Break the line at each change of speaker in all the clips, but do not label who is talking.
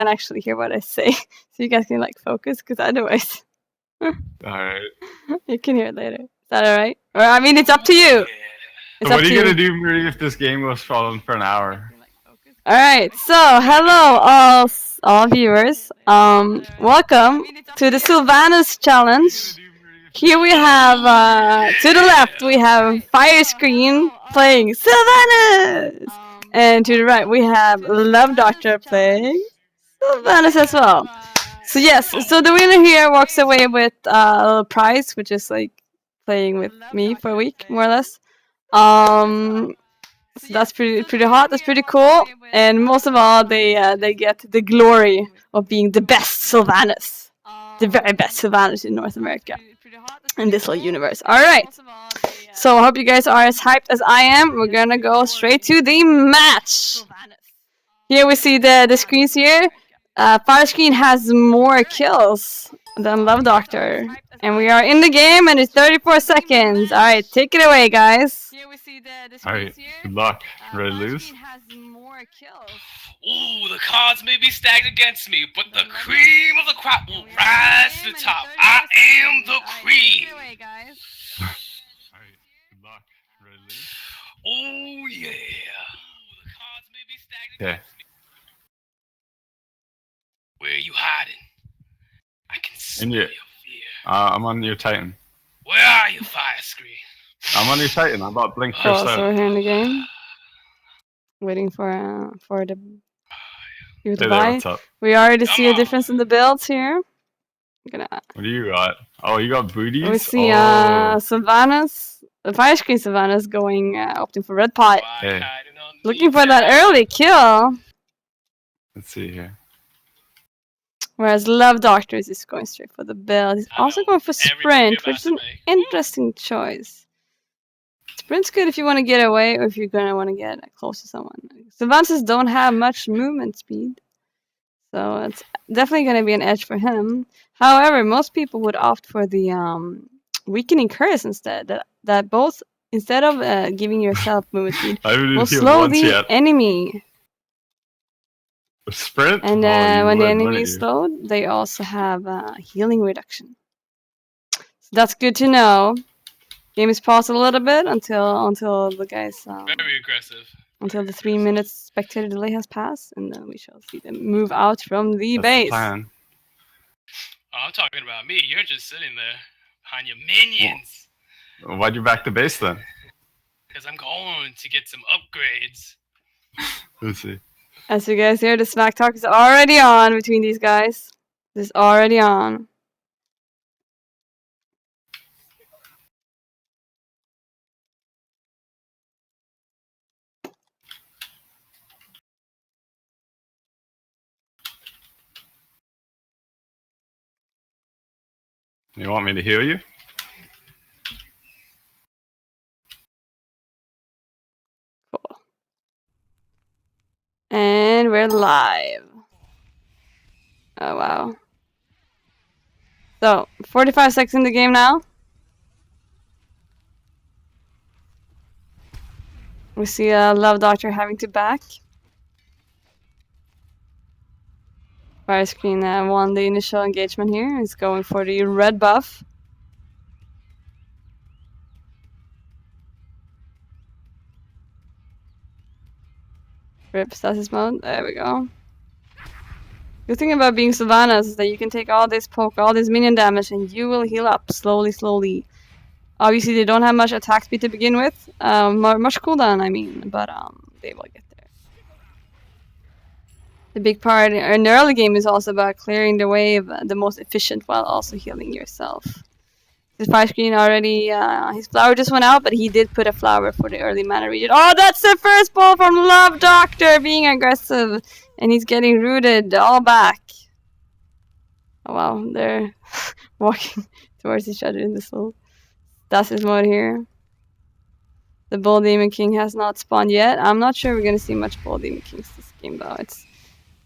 can actually hear what I say, so you guys can like focus, because otherwise,
Alright.
you can hear it later. Is that alright? Or I mean, it's up to you. It's
So
up
what are
to
you gonna do, Marie, if this game goes on for an hour?
All right, so hello all viewers. Welcome to the Sylvanus challenge. Here we have to the left we have FireScreen playing Sylvanus, and to the right we have LoveDoctor playing Sylvanus as well. So yes, so the winner here walks away with a little prize, which is like playing with me for a week, more or less. So that's pretty hot. That's pretty cool. And most of all, they get the glory of being the best Sylvanus, the very best Sylvanus in North America, in this whole universe. All right. So I hope you guys are as hyped as I am. We're gonna go straight to the match. Here we see the screens here. FireScreen has more kills than LoveDoctor. And we are in the game, and it's 34 seconds. Alright, take it away, guys.
Alright, good luck. Ready to lose?
Ooh, the cards may be stacked against me, but the cream of the crop will rise to the top. I am the cream.
Alright, good luck. Ready to lose?
Oh, yeah. Ooh, the cards may be stacked
Okay.
against me. Where are you hiding? I can smell
In
your
your-
fear.
I'm on your Titan.
Where are you, FireScreen?
I'm on your Titan. I'm about to blink
Oh,
first
so
out.
we're here in the game, waiting for the you to
Hey there,
buy.
what's up?
We already see a
Come on.
difference in the builds here. Gonna
What do you got? Oh, you got booties?
we see
Oh.
Sylvanus, the FireScreen Sylvanus going opting for red pot,
Why
Hey.
hiding on
looking
me
for that
now?
early kill.
Let's see here.
Whereas LoveDoctor is just going straight for the build. He's
I
also
know
going for
everything
sprint,
you're
which is
about
an
to make.
interesting choice. Sprint's good if you want to get away or if you're gonna want to get close to someone. Sylvanus don't have much movement speed, so it's definitely gonna be an edge for him. However, most people would opt for the weakening curse instead. That both, instead of giving yourself movement speed,
I haven't
will
even healed
slow
once
the
yet.
enemy.
Sprint?
And
Oh, you
when the
would,
enemy
wouldn't
is
you?
slowed, they also have healing reduction. So that's good to know. Game is paused a little bit until the guys
Very aggressive.
until the 3 minutes spectator delay has passed, and then we shall see them move out from the
That's the
base.
plan.
Oh, I'm talking about me. You're just sitting there behind your minions.
Why'd you back the base then?
Because I'm going to get some upgrades.
Let's see.
As you guys hear, the smack talk is already on between these guys. It's already on.
You want me to heal you?
Cool. And we're live. Oh wow. So 45 seconds in the game now. We see LoveDoctor having to back. FireScreen won the initial engagement here. He's going for the red buff. Rip stasis mode. There we go. Good thing about being Sylvanus is that you can take all this poke, all this minion damage, and you will heal up slowly. Obviously, they don't have much attack speed to begin with. Much cooldown, I mean, but they will get there. The big part in the early game is also about clearing the wave the most efficient while also healing yourself. His FireScreen already, his flower just went out, but he did put a flower for the early mana region. Oh, that's the first ball from LoveDoctor being aggressive, and he's getting rooted all back. Oh wow, they're walking towards each other in this little stasis mode here. The Bull Demon King has not spawned yet. I'm not sure we're gonna see much Bull Demon Kings this game though. It's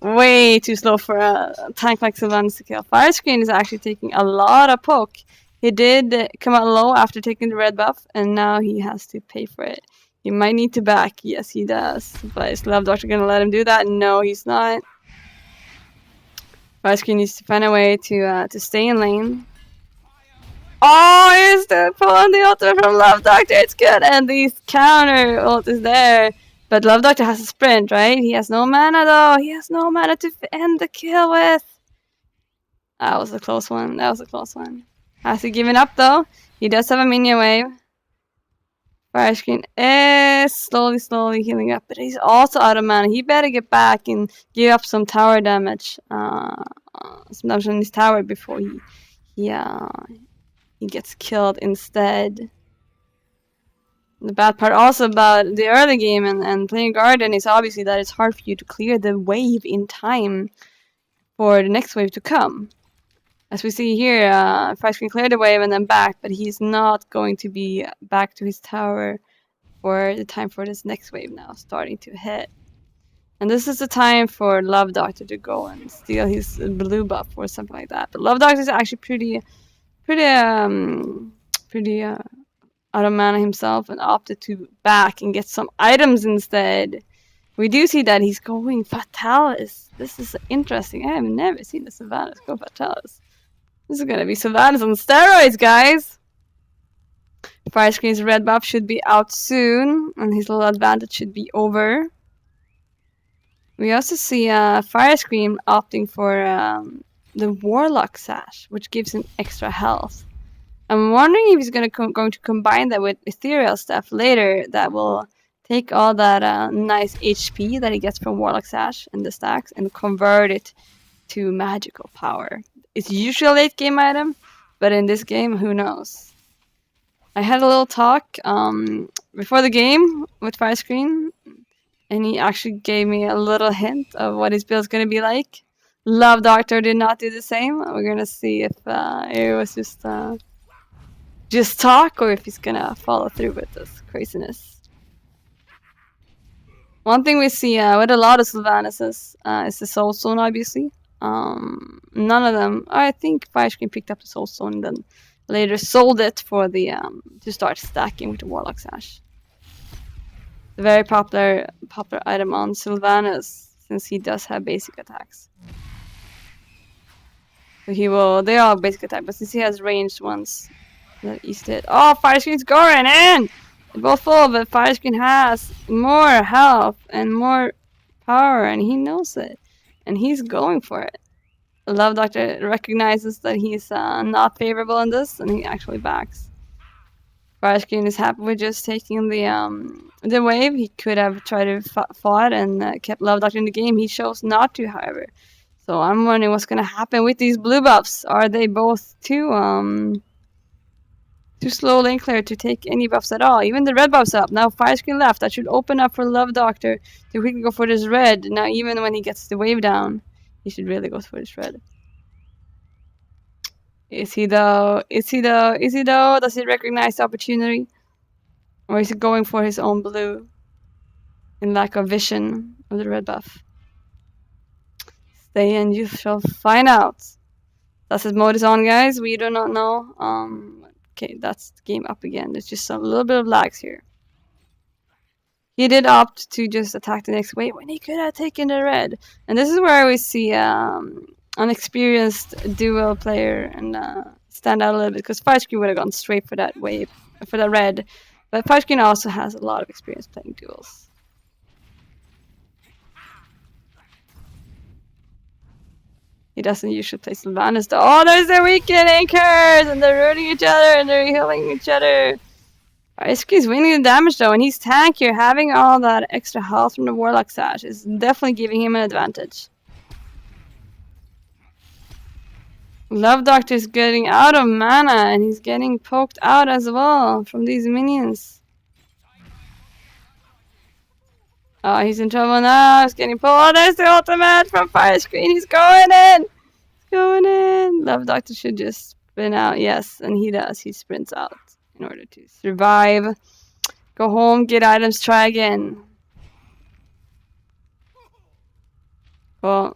way too slow for a tank like Sylvanus to kill. FireScreen is actually taking a lot of poke. He did come out low after taking the red buff, and now he has to pay for it. He might need to back. Yes, he does. But is LoveDoctor gonna let him do that? No, he's not. FireScreen needs to find a way to stay in lane. Oh, here's the pull on the ultimate from LoveDoctor. It's good, and the counter ult is there. But LoveDoctor has a sprint, right? He has no mana though. He has no mana to end the kill with. That was a close one. That was a close one. Has he given up though? He does have a minion wave. FireScreen is slowly healing up, but he's also out of mana. He better get back and give up some tower damage. Some damage on his tower before he gets killed instead. The bad part also about the early game and playing Garden is obviously that it's hard for you to clear the wave in time for the next wave to come. As we see here, FireScreen cleared the wave and then back, but he's not going to be back to his tower for the time for this next wave now starting to hit. And this is the time for LoveDoctor to go and steal his blue buff or something like that. But LoveDoctor is actually pretty out of mana himself and opted to back and get some items instead. We do see that he's going Fatalis. This is interesting. I have never seen the Sylvanus go Fatalis. This is gonna be Sylvanus on steroids, guys! FireScreen's red buff should be out soon, and his little advantage should be over. We also see FireScreen opting for the Warlock Sash, which gives him extra health. I'm wondering if he's going to combine that with Ethereal stuff later that will take all that nice HP that he gets from Warlock Sash and the stacks and convert it to magical power. It's usually a late game item, but in this game, who knows? I had a little talk before the game with FireScreen, and he actually gave me a little hint of what his build is going to be like. LoveDoctor did not do the same. We're going to see if it was just talk or if he's going to follow through with this craziness. One thing we see with a lot of Sylvanuses is the Soul Stone, obviously. None of them. I think FireScreen picked up the Soul Stone and then later sold it for the to start stacking with the Warlock Sash. A very popular item on Sylvanus since he does have basic attacks. So they all have basic attack, but since he has ranged ones, that he's dead. Oh, FireScreen's going in! They're both full, but FireScreen has more health and more power, and he knows it. And he's going for it. LoveDoctor recognizes that he's not favorable in this, and he actually backs. FireScreen is happy with just taking the wave. He could have tried to fought and kept LoveDoctor in the game. He chose not to, however. So I'm wondering what's going to happen with these blue buffs. Are they both too slow lane clear to take any buffs at all? Even the red buff's up. Now FireScreen left. That should open up for LoveDoctor to quickly go for this red. Now even when he gets the wave down, he should really go for this red. Is he though? Is he though? Is he though? Does he recognize the opportunity? Or is he going for his own blue in lack of vision of the red buff? Stay and you shall find out. That's his mode is on, guys. We do not know. Okay, that's the game up again. There's just a little bit of lags here. He did opt to just attack the next wave when he could have taken the red. And this is where we see an experienced duel player and stand out a little bit, because FireScreen would have gone straight for that wave, for the red. But FireScreen also has a lot of experience playing duels. He doesn't usually play Sylvanus though. Oh, there's the weekend anchors! And they're rooting each other and they're healing each other. FireScreen's winning the damage though, and he's tankier. Having all that extra health from the Warlock Sash is definitely giving him an advantage. LoveDoctor is getting out of mana and he's getting poked out as well from these minions. Oh, he's in trouble now. He's getting pulled. Oh, there's the ultimate from FireScreen. He's going in. He's going in. LoveDoctor should just sprint out. Yes, and he does. He sprints out in order to survive. Go home, get items, try again. Well,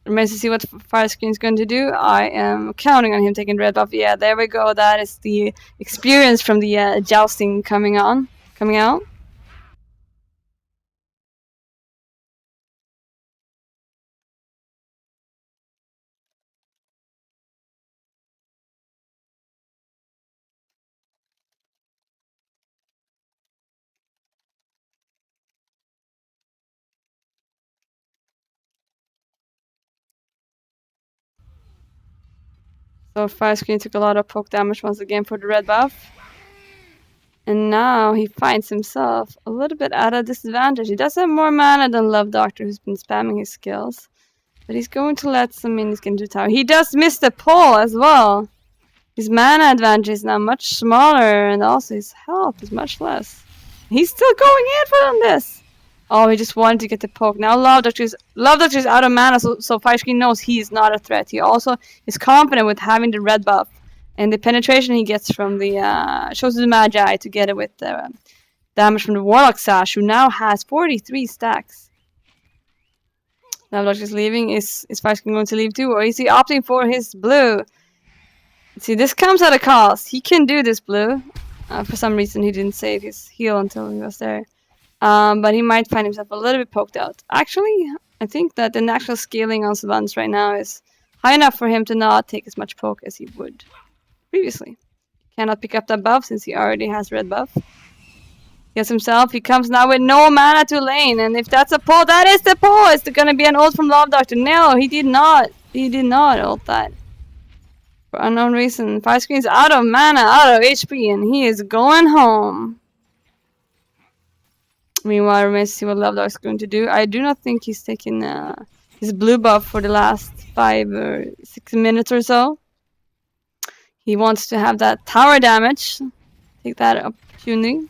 remains to see what FireScreen's going to do. I am counting on him taking red buff. Yeah, there we go. That is the experience from the jousting coming out. So FireScreen took a lot of poke damage once again for the red buff. And now he finds himself a little bit at a disadvantage. He does have more mana than LoveDoctor, who's been spamming his skills. But he's going to let some minions get into the tower. He does miss the pull as well. His mana advantage is now much smaller, and also his health is much less. He's still going in for this. Oh, he just wanted to get the poke. Now LoveDoctor is out of mana, so FireScreen knows he is not a threat. He also is confident with having the red buff. And the penetration he gets from the shows the Magi together with the damage from the Warlock Sash, who now has 43 stacks. LoveDoctor is leaving. Is FireScreen going to leave too, or is he opting for his blue? See, this comes at a cost. He can do this blue. For some reason, he didn't save his heal until he was there. But he might find himself a little bit poked out. Actually, I think that the natural scaling on Sylvanus right now is high enough for him to not take as much poke as he would previously. Cannot pick up that buff since he already has red buff. Gets himself. He comes now with no mana to lane, and if that's a pull, that is the pull. Is there gonna be an ult from LoveDoctor? No, he did not. He did not ult that. For unknown reason. FireScreen's out of mana, out of HP, and he is going home. Meanwhile, remains to see what LoveDoctor's going to do. I do not think he's taken his blue buff for the last 5 or 6 minutes or so. He wants to have that tower damage. Take that opportunity.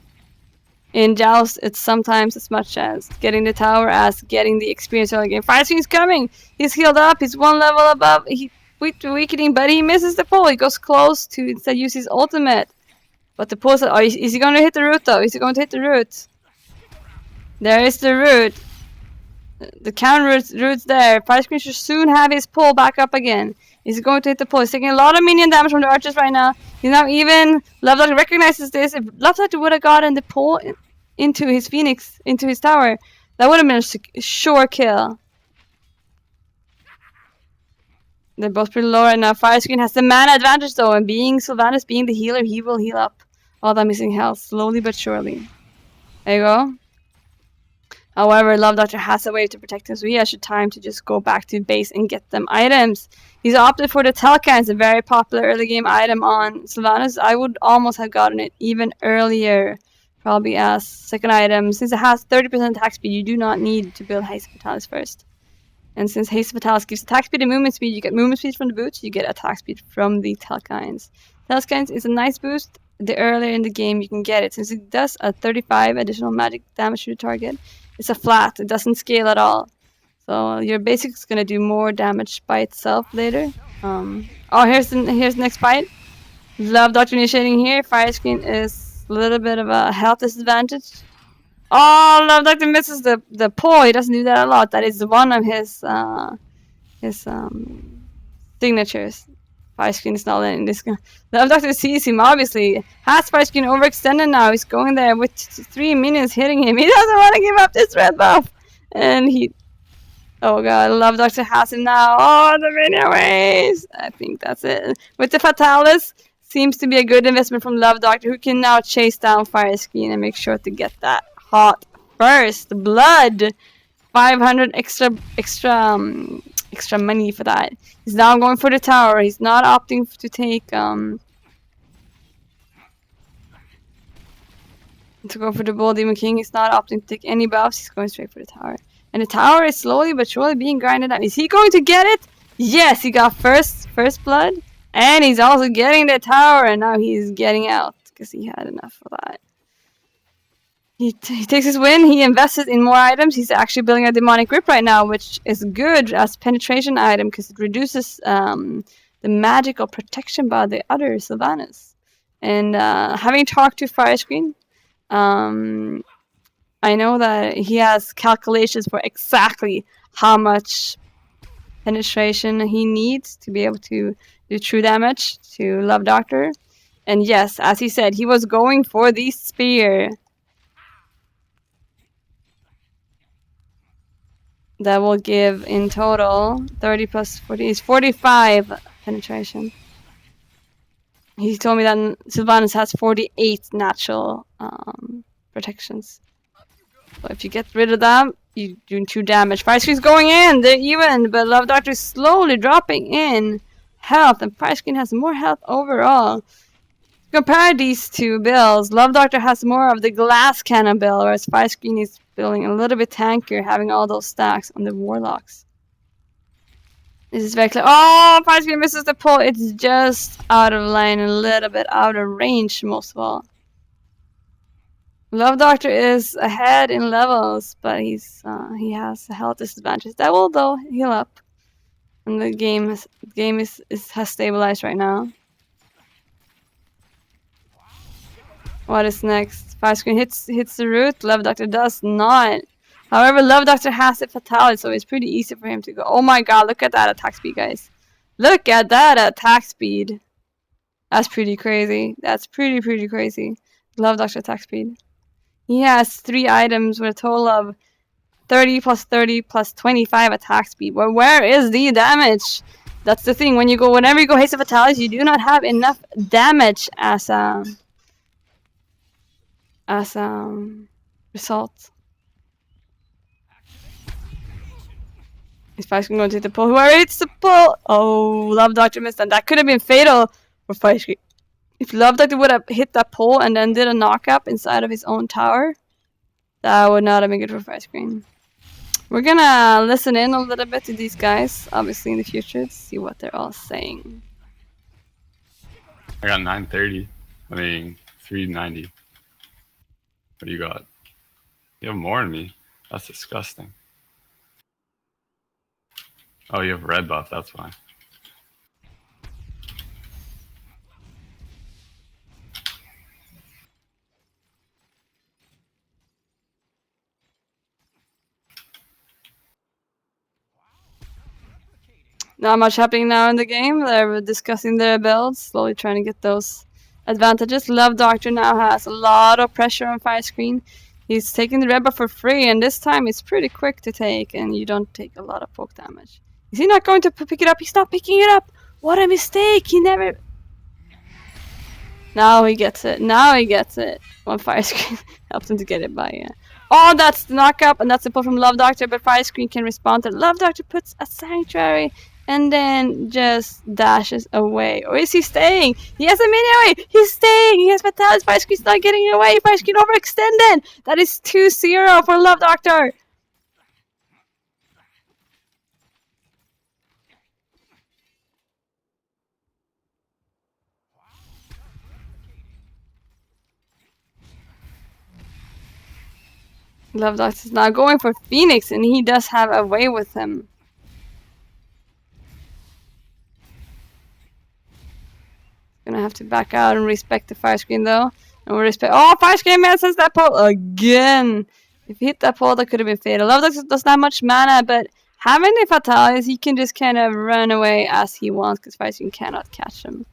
In Joust, it's sometimes as much as getting the tower as getting the experience early game. FireScreen's coming! He's healed up, he's 1 level above. He's weakening, but he misses the pull. He goes close to instead use his ultimate. But the pull is... Oh, is he going to hit the root though? Is he going to hit the root? There is the root. The counter root's there. FireScreen should soon have his pull back up again. He's going to hit the pull. He's taking a lot of minion damage from the archers right now. He's now even. LoveDoctor recognizes this. If LoveDoctor would have gotten the pull into his Phoenix, into his tower, that would have been a sure kill. They're both pretty low right now. FireScreen has the mana advantage though, and being Sylvanus, being the healer, he will heal up all that missing health slowly but surely. There you go. However, LoveDoctor has a way to protect him, so he has the time to just go back to base and get them items. He's opted for the Telkines, a very popular early game item on Sylvanus. I would almost have gotten it even earlier, probably as second item. Since it has 30% attack speed, you do not need to build Haste Fatalis first. And since Haste Fatalis gives attack speed and movement speed, you get movement speed from the boots, you get attack speed from the Telkines. Telkines is a nice boost. The earlier in the game you can get it, since it does a 35 additional magic damage to the target. It's a flat, it doesn't scale at all. So your basic is gonna do more damage by itself later. Oh, here's the next fight. LoveDoctor initiating here. FireScreen is a little bit of a health disadvantage. Oh, LoveDoctor misses the pull. He doesn't do that a lot. That is one of his signatures. FireScreen is not letting this go. LoveDoctor sees him, obviously. Has FireScreen overextended now. He's going there with 3 minions hitting him. He doesn't want to give up this red buff. And he... Oh god, LoveDoctor has him now. Oh, the minion waves! I think that's it. With the Fatalis, seems to be a good investment from LoveDoctor, who can now chase down FireScreen and make sure to get that hot first blood. 500 extra money for that. He's now going for the tower. He's not opting to take to go for the Bull Demon King. He's not opting to take any buffs. He's going straight for the tower. And the tower is slowly but surely being grinded out. Is he going to get it? Yes, he got first blood. And he's also getting the tower, and now he's getting out because he had enough of that. He takes his win. He invested in more items. He's actually building a demonic grip right now, which is good as penetration item because it reduces the magical protection by the other Sylvanus. And having talked to FireScreen, I know that he has calculations for exactly how much penetration he needs to be able to do true damage to LoveDoctor. And yes, as he said, he was going for the spear. That will give in total 30 plus 40 is 45 penetration. He told me that Sylvanus has 48 natural protections. So if you get rid of them, you do 2 damage. FireScreen's going in, they're even, but LoveDoctor is slowly dropping in. health, and FireScreen has more health overall. Compare these two builds. LoveDoctor has more of the glass cannon build, whereas FireScreen is building a little bit tankier, having all those stacks on the warlocks. This is very clear. Oh, FireScreen misses the pull. It's just out of line, a little bit out of range, most of all. LoveDoctor is ahead in levels, but he has a health disadvantage. That will though heal up, and the game has stabilized right now. What is next? FireScreen hits the root. LoveDoctor does not. However, LoveDoctor has a fatality, so it's pretty easy for him to go. Oh my god, look at that attack speed, guys. Look at that attack speed. That's pretty crazy. That's pretty crazy. LoveDoctor attack speed. He has 3 items with a total of 30 plus 30 plus 25 attack speed. Well, where is the damage? That's the thing. Whenever you go haste of fatalities, you do not have enough damage as result. Is FireScreen going to hit the pole? Whoever hits the pole! Oh, LoveDoctor missed, and that could have been fatal for FireScreen. If LoveDoctor would have hit that pole and then did a knock-up inside of his own tower, that would not have been good for FireScreen. We're gonna listen in a little bit to these guys, obviously in the future, to see what they're all saying.
I got 930. I mean, 390. What do you got? You have more than me. That's disgusting. Oh, you have red buff, that's why.
Not much happening now in the game. They're discussing their builds, slowly trying to get those advantages. LoveDoctor now has a lot of pressure on FireScreen. He's taking the red buff for free, and this time it's pretty quick to take, and you don't take a lot of poke damage. Is he not going to pick it up? He's not picking it up! What a mistake! He never... Now he gets it. Now he gets it. One FireScreen helps him to get it by, yeah. Oh, that's the knock-up, and that's the pull from LoveDoctor, but FireScreen can respond to it. LoveDoctor puts a Sanctuary and then just dashes away. Or is he staying? He has a mini away! He's staying! He has Fatalis. FireScreen's not getting away! FireScreen overextended! That is 2-0 for LoveDoctor! LoveDoctor is now going for Phoenix, and he does have a way with him. Gonna have to back out and respect the FireScreen though. And we respect. Oh, FireScreen misses that pole again. If he hit that pole, that could have been fatal. LoveDoctor doesn't have much mana, but having the fatalities, he can just kind of run away as he wants because FireScreen cannot catch him.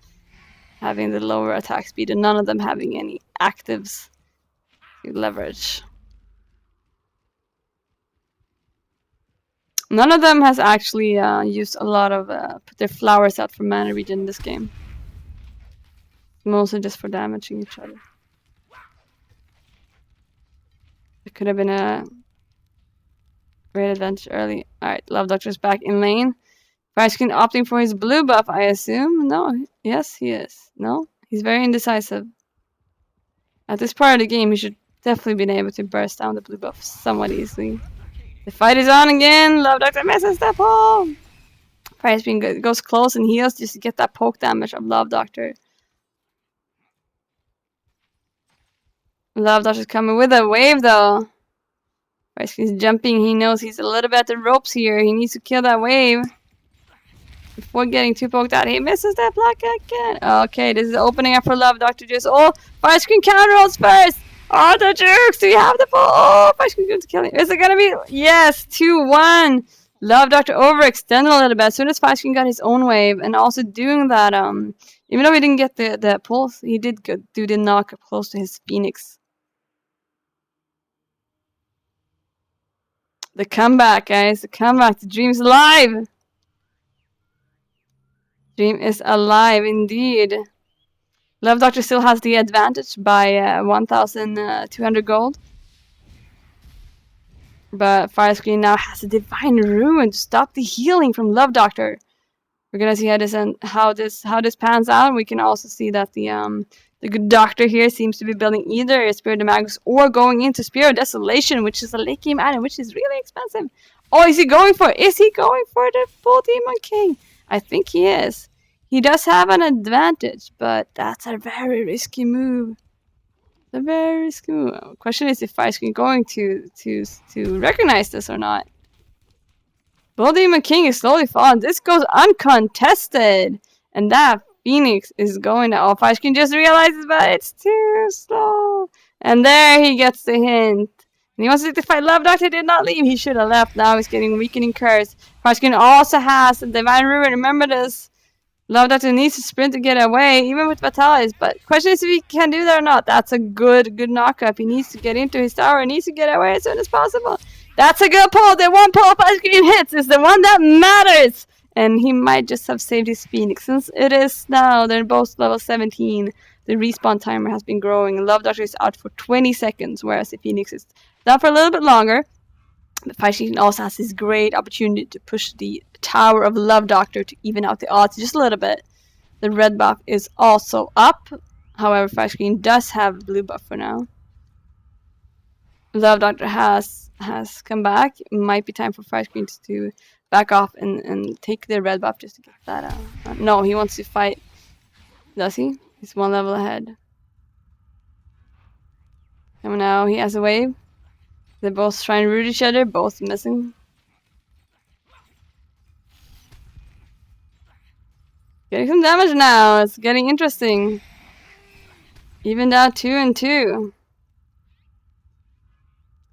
Having the lower attack speed and none of them having any actives to leverage. None of them has actually used a lot of put their flowers out for mana regen in this game. Mostly just for damaging each other. It could have been a great advantage early. Alright, LoveDoctor's back in lane. FireScreen opting for his blue buff, I assume. No, yes, he is. No, he's very indecisive. At this part of the game, he should definitely been able to burst down the blue buff somewhat easily. The fight is on again. LoveDoctor misses the pole. FireScreen goes close and heals just to get that poke damage of LoveDoctor. LoveDoctor's coming with a wave though. FireScreen's jumping. He knows he's a little bit at the ropes here. He needs to kill that wave before getting too poked out. He misses that block again. Okay, this is opening up for LoveDoctor. Just FireScreen counter rolls first. Oh, the jukes! Do you have the ball? Oh, FireScreen going to kill him. Is it gonna be? Yes, 2-1. LoveDoctor overextended a little bit as soon as FireScreen got his own wave, and also doing that. Even though he didn't get the pulse, he did do the knock up close to his Phoenix. The comeback, guys. The comeback. The dream's alive. Dream is alive indeed. LoveDoctor still has the advantage by 1,200 gold. But FireScreen now has a Divine Ruin to stop the healing from LoveDoctor. We're gonna see how this pans out. We can also see that the good doctor here seems to be building either a Spirit of Magus or going into Spirit of Desolation, which is a late game item, which is really expensive. Oh, is he going for the Bull Demon King? I think he is. He does have an advantage, but that's a very risky move. A very risky move. Question is if FireScreen going to recognize this or not. Bull Demon King is slowly falling. This goes uncontested. And that Phoenix is going to... Oh, FireScreen just realizes, but it's too slow. And there he gets the hint. And he wants to fight. LoveDoctor did not leave. He should have left. Now he's getting Weakening Curse. FireScreen also has Divine Ruin. Remember this. LoveDoctor needs to sprint to get away, even with Vitalis. But question is if he can do that or not. That's a good knockup. He needs to get into his tower. He needs to get away as soon as possible. That's a good pull. The one pull FireScreen hits is the one that matters. And he might just have saved his Phoenix. Since it is now, they're both level 17. The respawn timer has been growing. LoveDoctor is out for 20 seconds, whereas the Phoenix is down for a little bit longer. But FireScreen also has this great opportunity to push the Tower of LoveDoctor to even out the odds just a little bit. The red buff is also up. However, FireScreen does have blue buff for now. LoveDoctor has come back. It might be time for FireScreen to back off and take the red buff just to get that out. No, he wants to fight. Does he? He's one level ahead. And now he has a wave. They both try and root each other, both missing. Getting some damage now. It's getting interesting. Even down 2-2.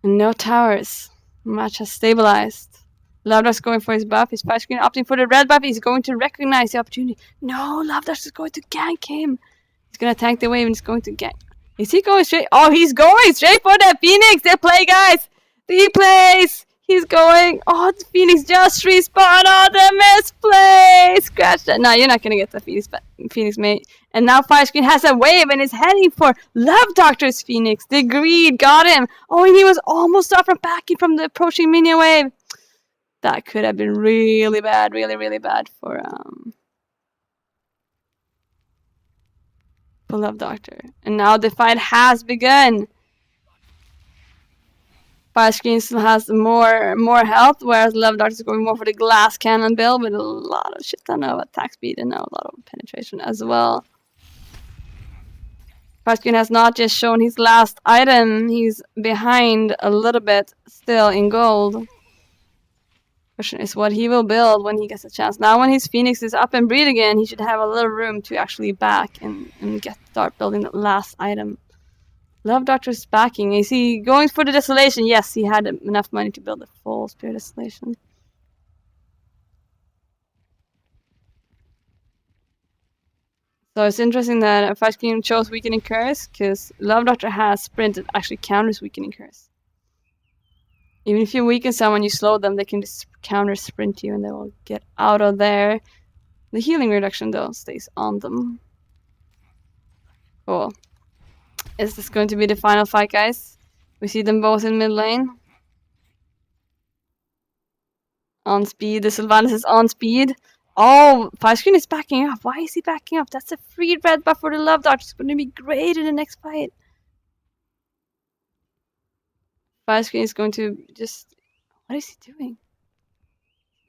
And no towers. Match has stabilized. LoveDoctor's going for his buff. His FireScreen opting for the red buff. He's going to recognize the opportunity. No, LoveDoctor is going to gank him. He's going to tank the wave and he's going to gank. Is he going straight? Oh, he's going straight for the Phoenix. They play, guys. He plays. He's going. Oh, the Phoenix just respawned. Oh, the misplay. Scratch that. No, you're not going to get the Phoenix, mate. And now FireScreen has a wave and is heading for LoveDoctor's Phoenix. The greed got him. Oh, and he was almost off from backing from the approaching minion wave. That could have been really bad. Really, really bad for LoveDoctor. And now the fight has begun. FireScreen still has more health, whereas LoveDoctor is going more for the glass cannon build with a lot of shit ton of attack speed and now a lot of penetration as well. FireScreen has not just shown his last item, he's behind a little bit still in gold. Question is what he will build when he gets a chance. Now when his Phoenix is up and breed again, he should have a little room to actually back and start building that last item. LoveDoctor's backing. Is he going for the Desolation? Yes, he had enough money to build a full Spirit Desolation. So it's interesting that FireScreen chose Weakening Curse, because LoveDoctor has Sprint that actually counters Weakening Curse. Even if you weaken someone, you slow them, they can just counter sprint you and they will get out of there. The healing reduction, though, stays on them. Cool. Is this going to be the final fight, guys? We see them both in mid lane. On speed. The Sylvanus is on speed. Oh, FireScreen is backing up. Why is he backing up? That's a free red buff for the LoveDoctor. It's going to be great in the next fight. FireScreen is going to just... What is he doing?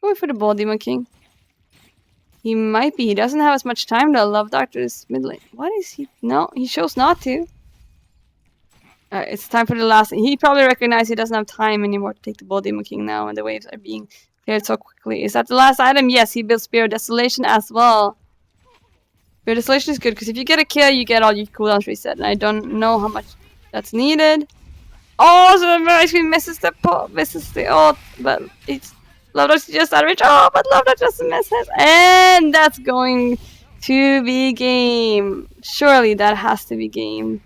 Going for the Bull Demon King. He might be. He doesn't have as much time though. LoveDoctor is mid lane. What is he? No, he chose not to. Alright, it's time for the last. He probably recognized he doesn't have time anymore to take the Bull Demon King now, and the waves are being cleared so quickly. Is that the last item? Yes, he built Spirit Desolation as well. Spirit Desolation is good because if you get a kill, you get all your cooldowns reset, and I don't know how much that's needed. Oh, so FireScreen misses the ult, but it's LoveDoctor just out of reach. Oh, but LoveDoctor just misses, and that's going to be game. Surely that has to be game.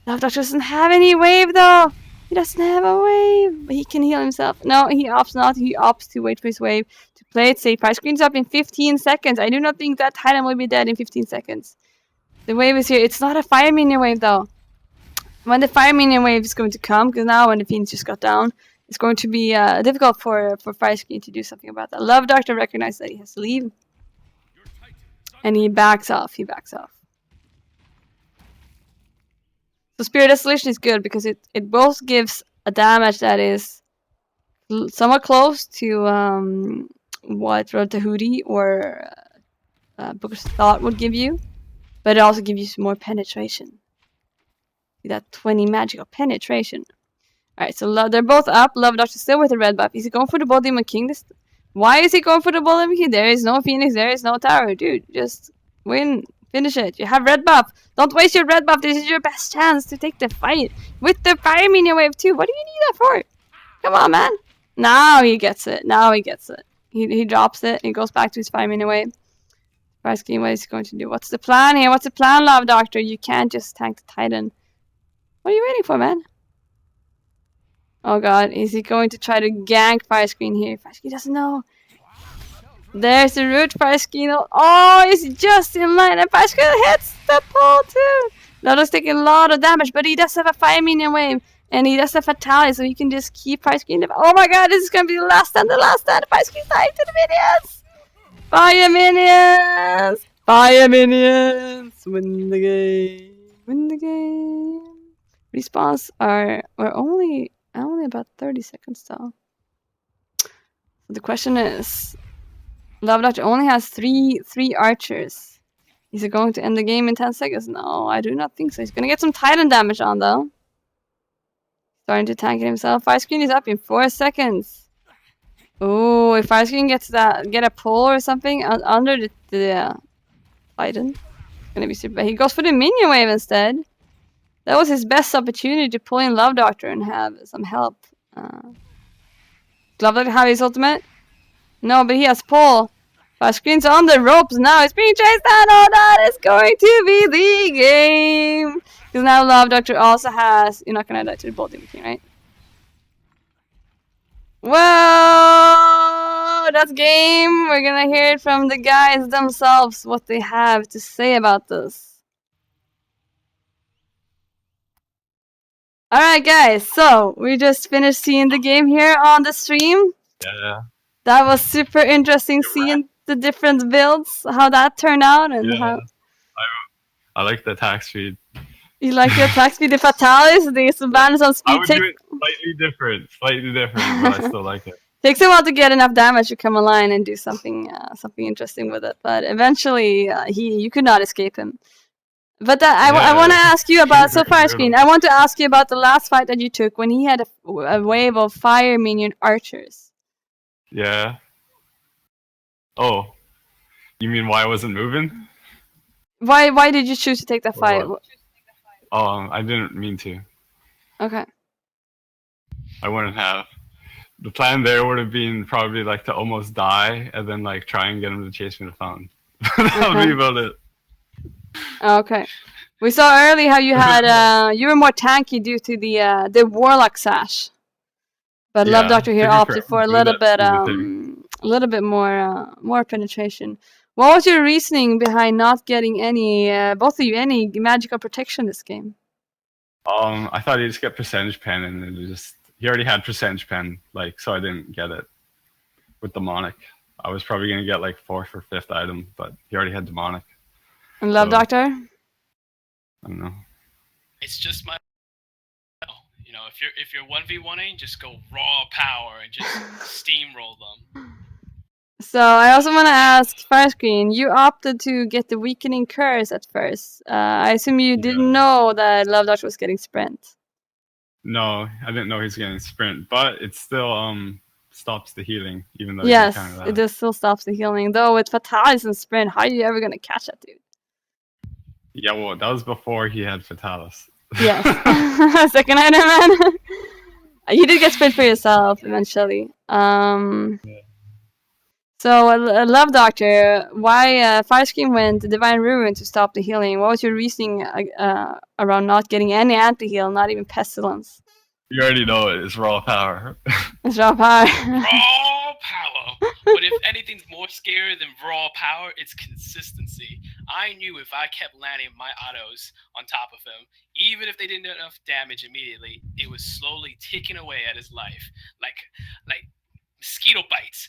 LoveDoctor doesn't have any wave though. He doesn't have a wave, but he can heal himself. No, he opts not. He opts to wait for his wave to play it safe. FireScreen's up in 15 seconds. I do not think that Titan will be dead in 15 seconds. The wave is here. It's not a fire minion wave though. When the fire minion wave is going to come, because now when the Phoenix just got down, it's going to be difficult for FireScreen to do something about that. LoveDoctor recognizes that he has to leave. And he backs off. He backs off. So Spirit Desolation is good because it both gives a damage that is somewhat close to what Road to Hootie or Booker's Thought would give you, but it also gives you some more penetration. See that 20 magical penetration. Alright, so they're both up. LoveDoctor still with the red buff. Is he going for the Bull Demon King? Why is he going for the Bull Demon King? There is no Phoenix. There is no tower. Dude, just win. Finish it. You have red buff. Don't waste your red buff. This is your best chance to take the fight. With the Fire Minion Wave too. What do you need that for? Come on, man. Now he gets it. Now he gets it. He drops it. He goes back to his Fire Minion Wave. FireScreen, what is he going to do? What's the plan here? What's the plan, LoveDoctor? You can't just tank the Titan. What are you waiting for, man? Oh god, is he going to try to gank FireScreen here? FireScreen doesn't know. There's the root. FireScreen. Oh, he's just in line, and FireScreen hits the pole too. LoveDoctor's taking a lot of damage, but he does have a Fire Minion Wave, and he does have Fatality, so he can just keep FireScreen. Oh my god, this is gonna be the last stand. The last stand. FireScreen dying to the minions. Fire Minions. Fire Minions. Win the game. Win the game. Respawns are only about 30 seconds though. So the question is, LoveDoctor only has three archers. Is he going to end the game in 10 seconds? No, I do not think so. He's gonna get some Titan damage on though. Starting to tank it himself. FireScreen is up in 4 seconds. Oh, if FireScreen get a pull or something under the Titan, it's gonna be super bad. He goes for the Minion Wave instead. That was his best opportunity to pull in LoveDoctor and have some help. LoveDoctor have his ultimate? No, but he has pull. FireScreen's on the ropes now. It's being chased down. Oh, that is going to be the game. Because now LoveDoctor also has... You're not going to die to the Bull Demon King, right? Whoa! That's game. We're going to hear it from the guys themselves what they have to say about this. Alright guys, so we just finished seeing the game here on the stream.
Yeah.
That was super interesting seeing the different builds, how that turned out, and how...
I like the attack speed.
You like the attack speed, the fatalities, the Sylvanus on speed.
I would do it slightly different, but I still like it.
Takes a while to get enough damage to come online and do something interesting with it, but eventually you could not escape him. But I want to ask you about FireScreen. I want to ask you about the last fight that you took when he had a wave of Fire Minion archers.
Yeah. Oh, you mean why I wasn't moving?
Why did you choose to take that fight?
I didn't mean to.
Okay.
I wouldn't have. The plan there would have been probably like to almost die and then like try and get him to chase me to fountain. That would be about it.
Okay. We saw early how you had you were more tanky due to the Warlock sash. But yeah, LoveDoctor here opted for a little bit more penetration. What was your reasoning behind not getting any both of you any magical protection this game?
I thought he'd just get percentage pen and then he already had percentage pen, like, so I didn't get it with demonic. I was probably gonna get like 4th or 5th item, but he already had demonic.
And LoveDoctor?
I don't know.
It's just my, you know, if you're 1v1ing, just go raw power and just steamroll them.
So I also want to ask FireScreen, you opted to get the weakening curse at first. I assume you didn't know that LoveDoctor was getting sprint.
No, I didn't know he was getting sprint, but it still stops the healing, even though
yes, it does still stops the healing. Though with Fatalis and sprint, how are you ever gonna catch that dude?
Yeah, well, that was before he had Fatalis.
Yes. Second item, man. You did get sprint for yourself eventually. Yeah. So, LoveDoctor, why FireScreen went Divine Ruin to stop the healing? What was your reasoning around not getting any anti-heal, not even Pestilence?
You already know it. It's raw power.
It's raw power.
Raw power. But if anything's more scary than raw power, it's consistency. I knew if I kept landing my autos on top of him, even if they didn't do enough damage immediately, it was slowly ticking away at his life. Like mosquito bites.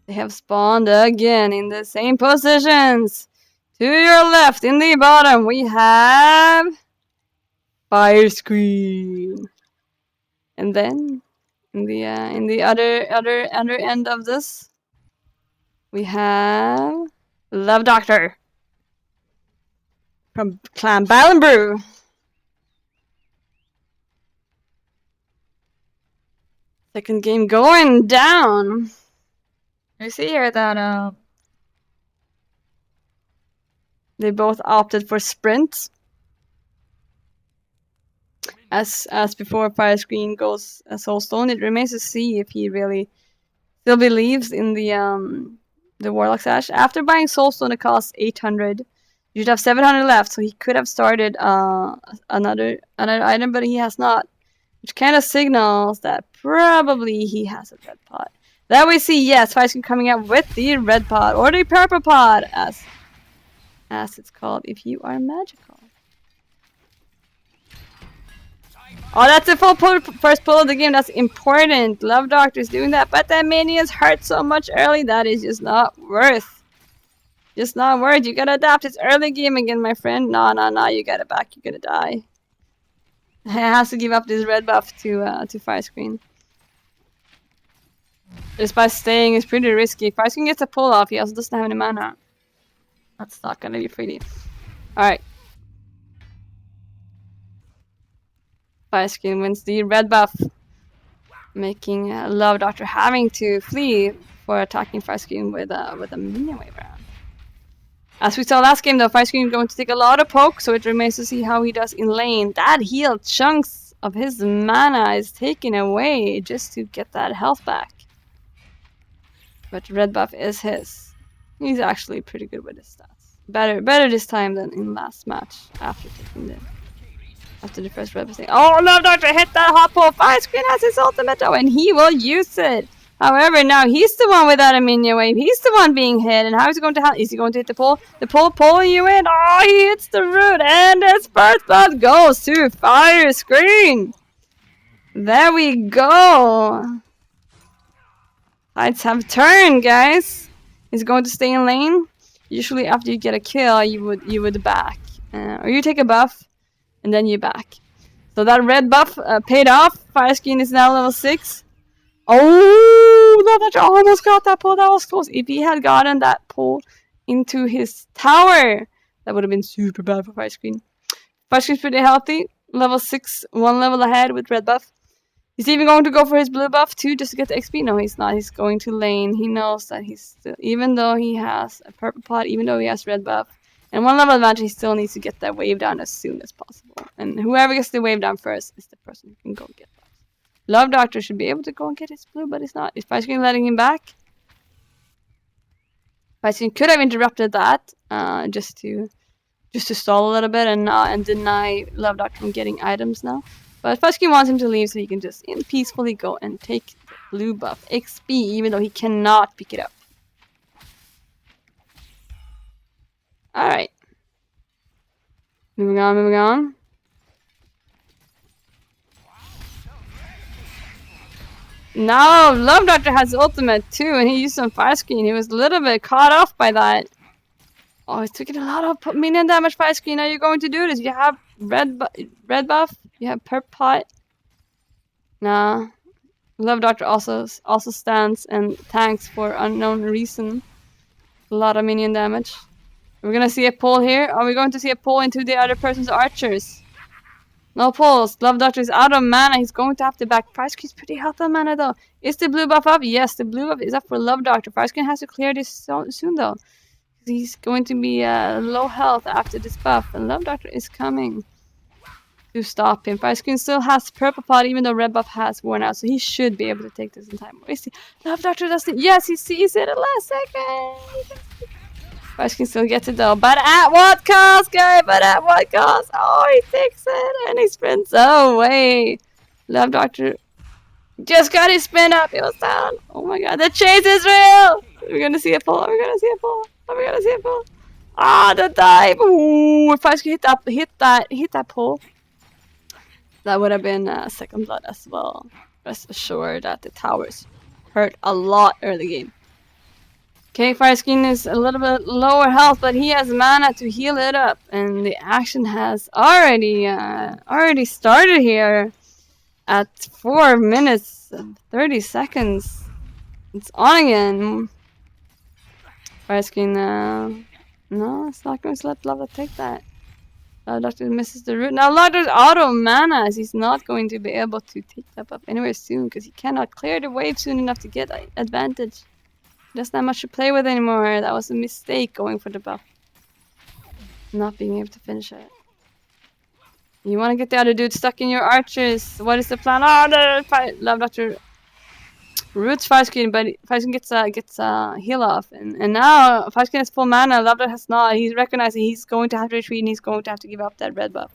They have spawned again in the same positions. To your left, in the bottom, we have FireScreen. And then, in the other end of this, we have LoveDoctor from Clan Ballenbrew. Second game going down. You see here that they both opted for sprint. As before FireScreen goes Soulstone, it remains to see if he really still believes in the Warlock Sash. After buying Soulstone, it costs 800. You should have 700 left, so he could have started another item, but he has not, which kind of signals that probably he has a red pot. There we see, yes, FireScreen coming out with the red pot, or the purple pot, as it's called if you are magical. Oh, that's the full first pull of the game. That's important. LoveDoctor is doing that, but the minions hurt so much early. That is just not worth. Just not worth. You gotta adapt. It's early game again, my friend. No, you gotta back. You're gonna die. He has to give up this red buff to FireScreen. Just by staying is pretty risky. FireScreen gets a pull off. He also doesn't have any mana. That's not gonna be pretty. Alright. FireScreen wins the red buff, making LoveDoctor having to flee for attacking FireScreen with a minion wave round. As we saw last game though, FireScreen is going to take a lot of poke, so it remains to see how he does in lane. That heal chunks of his mana is taken away just to get that health back. But red buff is his. He's actually pretty good with his stats. Better this time than in last match after taking the first red buff. Oh, LoveDoctor hit that hot pull. FireScreen has his ultimate though, and he will use it. However, now he's the one without a minion wave. He's the one being hit. And how is he going to help? Is he going to hit the pole? The pole pulling you in. Oh, he hits the root. And his first blood goes to FireScreen. There we go. Lights have turned, guys. He's going to stay in lane. Usually after you get a kill, you would back. Or you take a buff, and then you back. So that red buff paid off. FireScreen is now level 6. Oh, LoveDoctor almost got that pull. That was close. If he had gotten that pull into his tower, that would have been super bad for FireScreen. FireScreen's pretty healthy. Level 6, 1 level ahead with red buff. He's even going to go for his blue buff too, just to get the XP. No, he's not. He's going to lane. He knows that he's still, even though he has a purple pot, even though he has red buff, and 1 level advantage, he still needs to get that wave down as soon as possible. And whoever gets the wave down first is the person who can go get that. LoveDoctor should be able to go and get his blue, but he's not. Is FireScreen letting him back? FireScreen could have interrupted that, just to stall a little bit and deny LoveDoctor from getting items now. But FireScreen wants him to leave so he can just peacefully go and take the blue buff XP, even though he cannot pick it up. Alright. Moving on. Now LoveDoctor has ultimate too, and he used some FireScreen. He was a little bit caught off by that. Oh, he's taking a lot of minion damage. FireScreen, are you going to do this? You have red buff. You have purple pot. Nah. LoveDoctor also stands and tanks for unknown reason. A lot of minion damage. We're gonna see a pull here. Are we going to see a pull into the other person's archers? No pulls. LoveDoctor is out of mana. He's going to have to back. FireScreen's pretty healthy on mana though. Is the blue buff up? Yes, the blue buff is up for LoveDoctor. FireScreen has to clear this soon though. He's going to be low health after this buff, and LoveDoctor is coming to stop him. FireScreen still has purple pot, even though red buff has worn out, so he should be able to take this in time. Where is he? LoveDoctor doesn't. Yes, he sees it at the last second. FireScreen still gets it though, but at what cost, guy? But at what cost? Oh, he takes it and he sprints away. LoveDoctor just got his spin up. It was down. Oh my god, the chase is real. We're gonna see a pull. Ah, the dive. Ooh, if FireScreen hit that pull, that would have been second blood as well. Rest assured that the towers hurt a lot early game. Okay, FireScreen is a little bit lower health, but he has mana to heal it up, and the action has already started here at 4 minutes and 30 seconds. It's on again. FireScreen, no, it's not going to let Lava take that. LoveDoctor misses the root. Now LoveDoctor's auto mana, as he's not going to be able to take that buff anywhere soon, because he cannot clear the wave soon enough to get advantage. He doesn't have much to play with anymore. That was a mistake going for the buff. Not being able to finish it. You want to get the other dude stuck in your archers. What is the plan? Oh, the LoveDoctor roots FireScreen, but FireScreen gets a heal off. And now FireScreen has full mana, LoveDoctor has not. He's recognizing he's going to have to retreat and he's going to have to give up that red buff.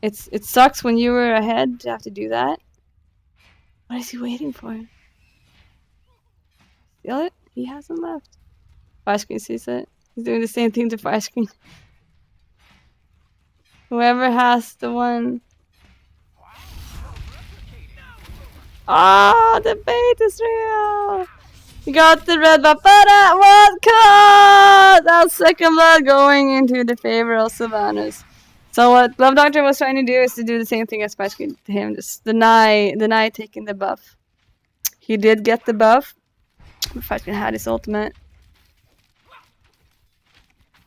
It sucks when you were ahead to have to do that. What is he waiting for? Steal it? He hasn't left. FireScreen sees it. He's doing the same thing to FireScreen. Whoever has the one. Ah, the bait is real. You got the red buff, but at what cost? That's second blood going into the favor of Sylvanus. So what LoveDoctor was trying to do is to do the same thing as FireScreen to him, just deny taking the buff. He did get the buff, but FireScreen had his ultimate.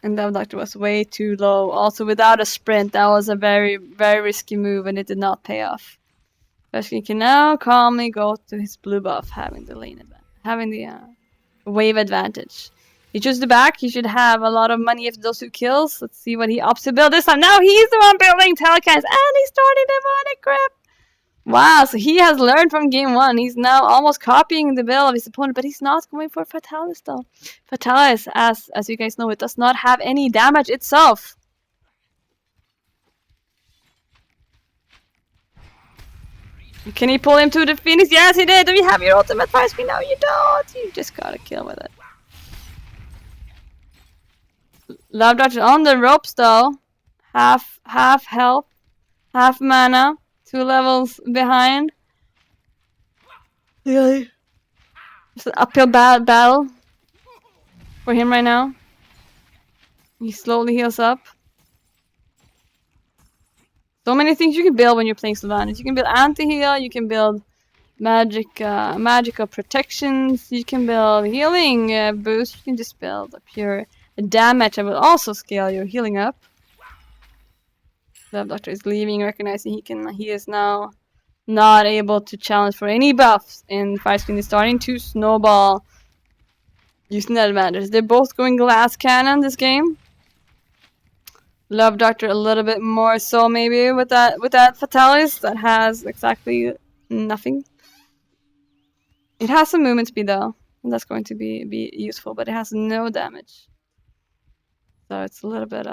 And LoveDoctor was way too low. Also, without a sprint, that was a very, very risky move, and it did not pay off. FireScreen can now calmly go to his blue buff, having the lane advantage, having the wave advantage. He chose the back. He should have a lot of money after those 2 kills. Let's see what he opts to build this time. Now he's the one building telecast, and he's starting demonic grip. Wow, so he has learned from game 1. He's now almost copying the build of his opponent, but he's not going for Fatalis though. Fatalis, as you guys know, it does not have any damage itself. Can he pull him to the Phoenix? Yes, he did. Do you have your ultimate FireScreen? No, you don't. You just got a kill with it. LoveDoctor on the ropes though. Half health, half mana. 2 levels behind. Really? It's an uphill battle for him right now. He slowly heals up. So many things you can build when you're playing Sylvanus. You can build anti-heal, you can build magical protections, you can build healing boost, you can just build a pure damage that will also scale your healing up. LoveDoctor is leaving, recognizing he is now not able to challenge for any buffs, and FireScreen is starting to snowball using that advantage. They're both going glass cannon this game. LoveDoctor a little bit more so maybe with that Fatalis that has exactly nothing. It has some movement speed though, and that's going to be useful, but it has no damage. So it's a little bit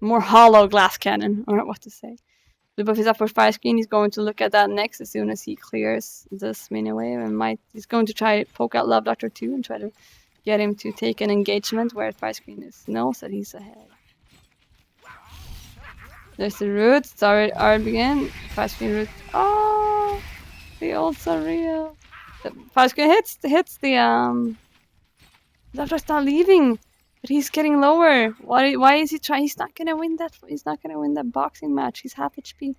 more hollow glass cannon, or what to say. The buff is up for FireScreen. He's going to look at that next as soon as he clears this mini wave, and he's going to try to poke out LoveDoctor too and try to get him to take an engagement where FireScreen knows that he's ahead. There's the root. It's already begin. FireScreen root. Oh, the ults are real. The FireScreen hits the LoveDoctor's not leaving. But he's getting lower. Why is he trying? He's not gonna win that. He's not gonna win that boxing match. He's half HP.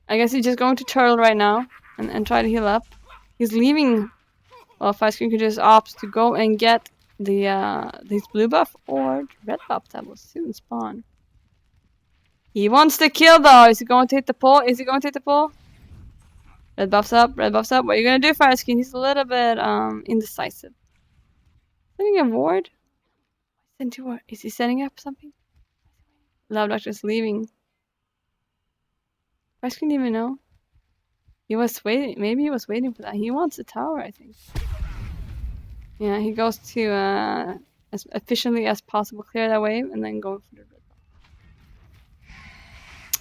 I guess he's just going to turtle right now and try to heal up. He's leaving. Well, FireScreen could just opt to go and get his blue buff or red buff that will soon spawn. He wants to kill though. Is he going to hit the pole? Is he going to hit the pole? Red buff's up. Red buff's up. What are you gonna do, FireScreen? He's a little bit indecisive. Setting a ward. Is he setting up something? LoveDoctor's leaving. FireScreen didn't even know. He was waiting. Maybe he was waiting for that. He wants the tower, I think. Yeah, he goes to as efficiently as possible clear that wave and then go for the red buff.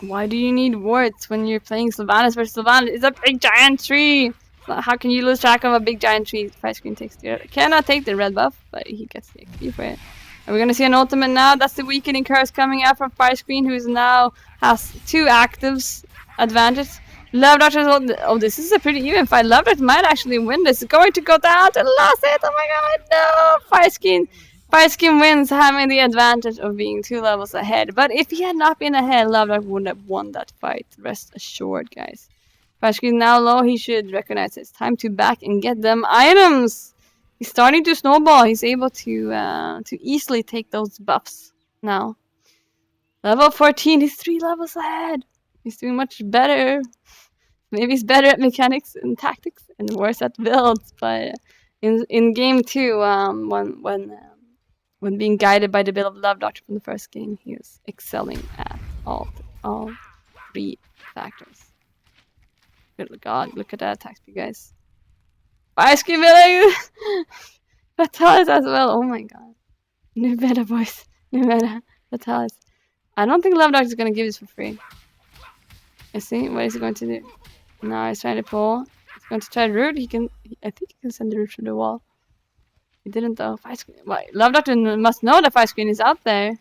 Why do you need wards when you're playing Sylvanus versus Sylvanus? It's a big giant tree. How can you lose track of a big giant tree? FireScreen takes cannot take the red buff, but he gets the XP for it. And we're gonna see an ultimate now. That's the weakening curse coming out from FireScreen, who now has 2 actives advantage. LoveDoctor. Oh, this is a pretty even fight. LoveDoctor might actually win this. It's going to go down to the last hit. Oh my god, no! FireScreen wins, having the advantage of being 2 levels ahead. But if he had not been ahead, LoveDoctor wouldn't have won that fight. Rest assured, guys. FireScreen now low. He should recognize it's time to back and get them items. He's starting to snowball. He's able to easily take those buffs now. Level 14. He's 3 levels ahead. He's doing much better. Maybe he's better at mechanics and tactics and worse at builds. But in game 2, when being guided by the build of LoveDoctor from the first game, he was excelling at all 3 factors. Good god, look at that attack speed, guys. FireScreen building! Fatalis as well. Oh my god. New meta, boys. New meta. Fatalis. I don't think LoveDoctor is gonna give this for free. Let's see, what is he going to do? Now he's trying to pull. He's going to try root. I think he can send the root through the wall. He didn't though. FireScreen. Well, LoveDoctor must know that FireScreen is out there.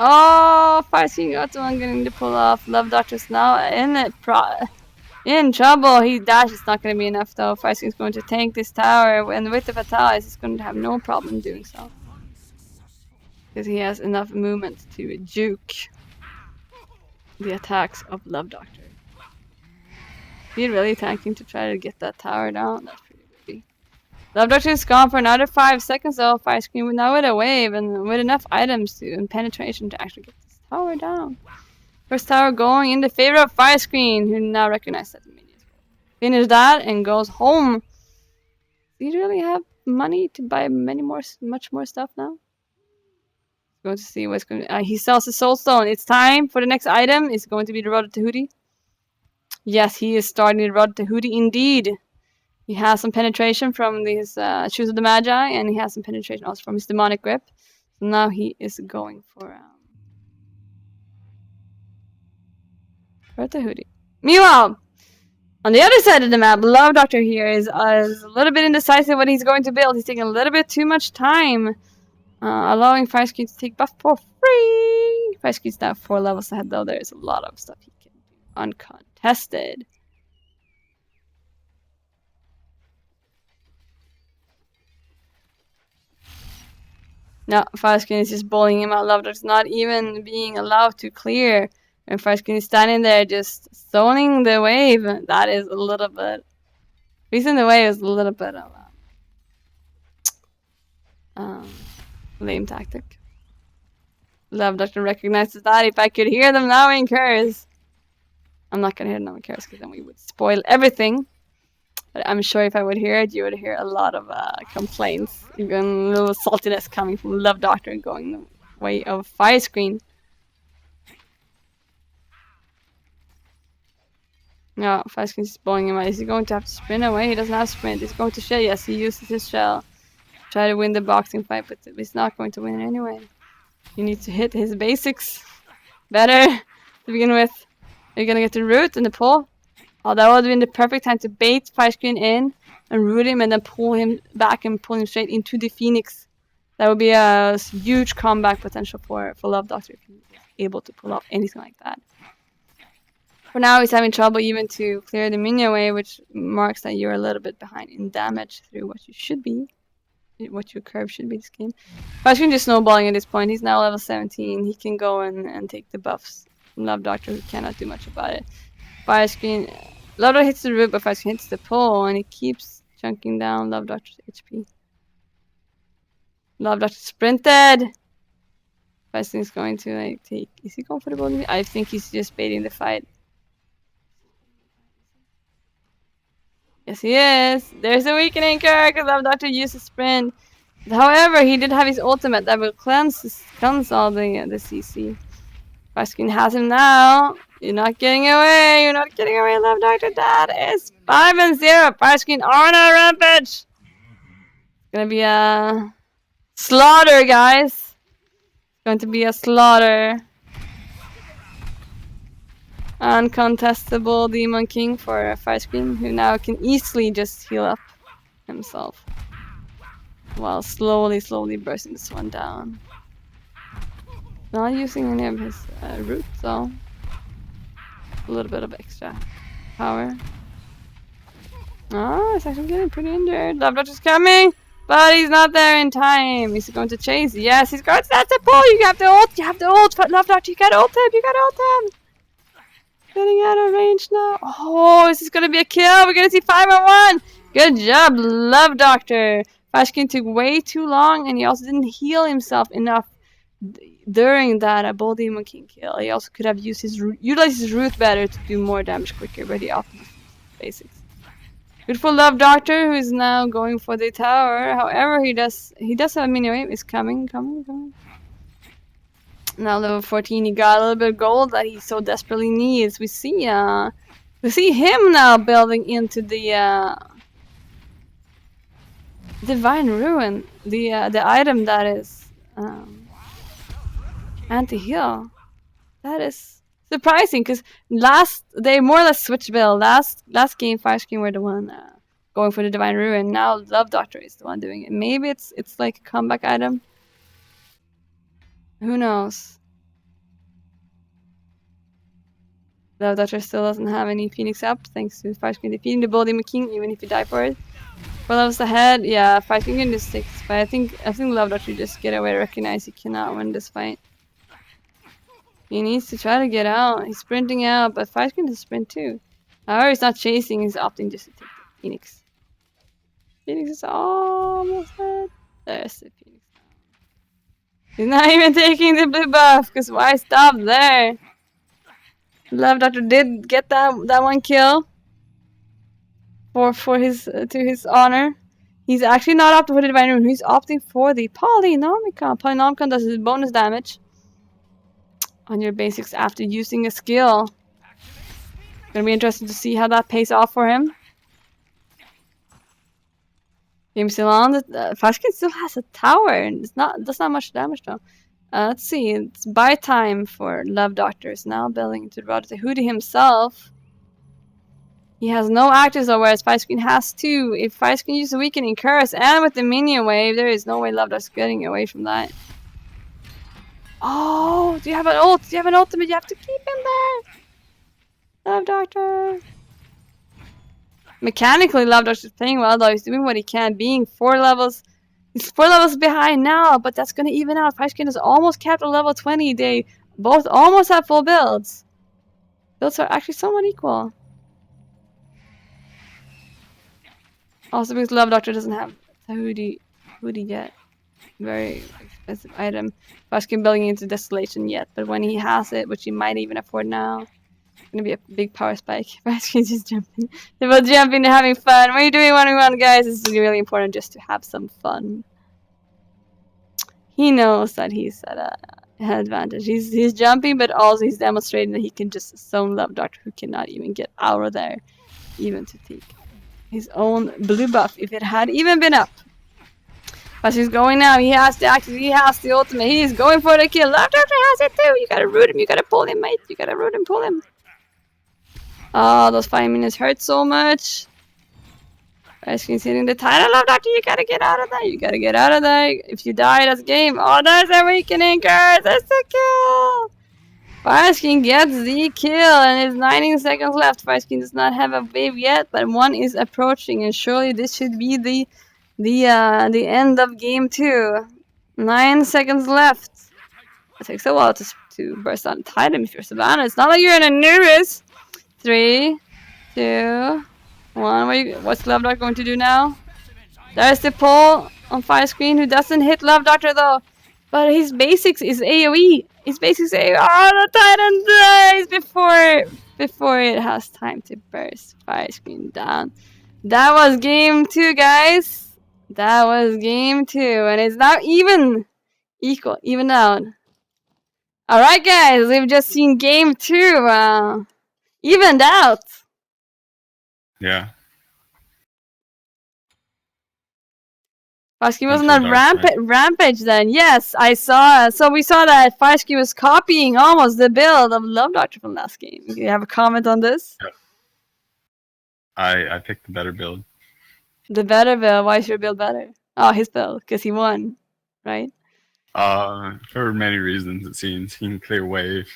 Oh, FireScreen got the one getting to pull off. LoveDoctor's now in trouble. He dash. It's not going to be enough though. FireScreen's going to tank this tower, and with the Fatalis, he's going to have no problem doing so. Because he has enough movement to juke the attacks of LoveDoctor. He's really tanking to try to get that tower down. That's pretty risky. LoveDoctor is gone for another 5 seconds though. FireScreen now with a wave and with enough items and penetration to actually get this tower down. First tower going in the favor of FireScreen, who now recognizes that the minions will finish that and goes home. Do you really have money to buy much more stuff now? Going to see what's going to... he sells the soul stone. It's time for the next item. It's going to be the Road to Hootie. Yes, he is starting the Road to Hootie indeed. He has some penetration from his Shoes of the Magi, and he has some penetration also from his Demonic Grip. So now he is going for Road to Hootie. Meanwhile, on the other side of the map, LoveDoctor here is a little bit indecisive what he's going to build. He's taking a little bit too much time. Allowing FireScreen to take buff for free. FireScreen's now 4 levels ahead though. There's a lot of stuff he can do uncontested. Now FireScreen is just bullying him out. LoveDoctor's not even being allowed to clear. And FireScreen is standing there just zoning the wave. That is a little bit... Freezing the wave is a little bit of lame tactic. LoveDoctor recognizes that. If I could hear them now in curse. I'm not gonna hear them in curse because then we would spoil everything. But I'm sure if I would hear it, you would hear a lot of complaints. Even a little saltiness coming from LoveDoctor going the way of FireScreen. No, FireScreen's just blowing him out. Is he going to have to sprint away? He doesn't have sprint. He's going to shell. Yes, he uses his shell. Try to win the boxing fight, but he's not going to win anyway. You need to hit his basics better to begin with. You're gonna get the root and the pull. Oh, that would have been the perfect time to bait FireScreen in and root him and then pull him back and pull him straight into the Phoenix. That would be a huge comeback potential for LoveDoctor if he's able to pull off anything like that. For now, he's having trouble even to clear the minion wave, which marks that you're a little bit behind in damage through what you should be. What your curve should be this game. FireScreen just snowballing at this point. He's now level 17. He can go and take the buffs from LoveDoctor, who cannot do much about it. FireScreen... LoveDoctor hits the root, but FireScreen hits the pull, and he keeps chunking down LoveDoctor's HP. LoveDoctor sprinted! FireScreen's going to like take... Is he going for the golden? I think he's just baiting the fight. Yes, he is. There's a weakening curve because LoveDoctor used a sprint. However, he did have his ultimate that will cleanse all the CC. FireScreen has him now. You're not getting away. You're not getting away, LoveDoctor. That is 5-0. FireScreen on a rampage. It's gonna be a slaughter, guys. It's going to be a slaughter. Uncontestable Demon King for FireScreen, who now can easily just heal up himself while slowly bursting this one down. Not using any of his roots though. A little bit of extra power. Oh, it's actually getting pretty injured. LoveDoctor's coming, but he's not there in time. He's going to chase. Yes, he's going. That's the pull. You have the ult. You have the ult. LoveDoctor, you got ult him. You got ult him. Getting out of range now. Oh, is this gonna be a kill? We're gonna see 5-on-1. Good job, LoveDoctor. FireScreen took way too long, and he also didn't heal himself enough during that Bull Demon King kill. He also could have used utilized his root better to do more damage quicker, but he opted basics. Good for LoveDoctor, who is now going for the tower. However, he does have a mini wave. It's coming. Now level 14, he got a little bit of gold that he so desperately needs. We see him now building into the Divine Ruin, the item that is anti-heal. That is surprising, because they more or less switched build. Last game, FireScreen were the one going for the Divine Ruin. Now LoveDoctor is the one doing it. Maybe it's like a comeback item. Who knows? LoveDoctor still doesn't have any Phoenix up, thanks to FireScreen defeating the Bull Demon King, even if you die for it. 4 levels ahead, yeah, FireScreen can just 6, but I think LoveDoctor just get away, recognize he cannot win this fight. He needs to try to get out. He's sprinting out, but FireScreen does sprint too. However, he's not chasing, he's opting just to take the Phoenix. Phoenix is almost dead. There's the Phoenix. He's not even taking the blue buff, because why stop there? LoveDoctor did get that one kill for his to his honor. He's actually not opting for the Divine Ruin, he's opting for the Polynomicon. Polynomicon does his bonus damage on your basics after using a skill. Gonna be interesting to see how that pays off for him. Game still on. FireScreen still has a tower, and does not much damage though. Let's see. It's buy time for LoveDoctor. Is now building into the route to Hootie himself. He has no actives though, whereas FireScreen has 2. If FireScreen uses a weakening curse and with the minion wave, there is no way LoveDoctor's getting away from that. Oh, do you have an ult? Do you have an ultimate? You have to keep him there. LoveDoctor. Mechanically, LoveDoctor's playing well though. He's doing what he can, being 4 levels. He's 4 levels behind now, but that's gonna even out. FireScreen is almost capped at level 20. They both almost have full builds. Builds are actually somewhat equal. Also because LoveDoctor doesn't have Hootie yet. Very expensive item. FireScreen building into Desolation yet, but when he has it, which he might even afford now, it's gonna be a big power spike. FireScreen's just jumping. They're both jumping, they're having fun. What are you doing 1v1, guys? This is really important just to have some fun. He knows that he's at an advantage. He's jumping, but also he's demonstrating that he can just zone LoveDoctor, who cannot even get out of there, even to take his own blue buff if it had even been up. But he's going now. He has the active. He has the ultimate. He's going for the kill. LoveDoctor has it too. You gotta root him. You gotta pull him, mate. You gotta root him, pull him. Oh, those 5 minutes hurt so much. FireScreen's hitting the title. LoveDoctor, you gotta get out of there. You gotta get out of there. If you die, that's game. Oh, there's a weakening curse. That's the kill. FireScreen gets the kill, and it's 19 seconds left. FireScreen does not have a wave yet, but one is approaching, and surely this should be the end of game 2. 9 seconds left. It takes a while to burst out and tie them if you're Sylvanus. It's not like you're in a nervous. 3, 2, 1. What's LoveDoctor going to do now? There's the pull on FireScreen, who doesn't hit LoveDoctor though. But his basics is AoE. His basics AoE. Oh, the Titan dies before it has time to burst. FireScreen down. That was game 2, guys. That was game 2, and it's now even out. All right, guys, we've just seen game 2 evened out.
Yeah.
FireScreen was on a rampage then. Yes, I saw. So we saw that FireScreen was copying almost the build of LoveDoctor from last game. Do you have a comment on this?
Yeah. I picked the better build.
The better build. Why is your build better? Oh, his build, because he won, right?
For many reasons, it seems. He can clear wave.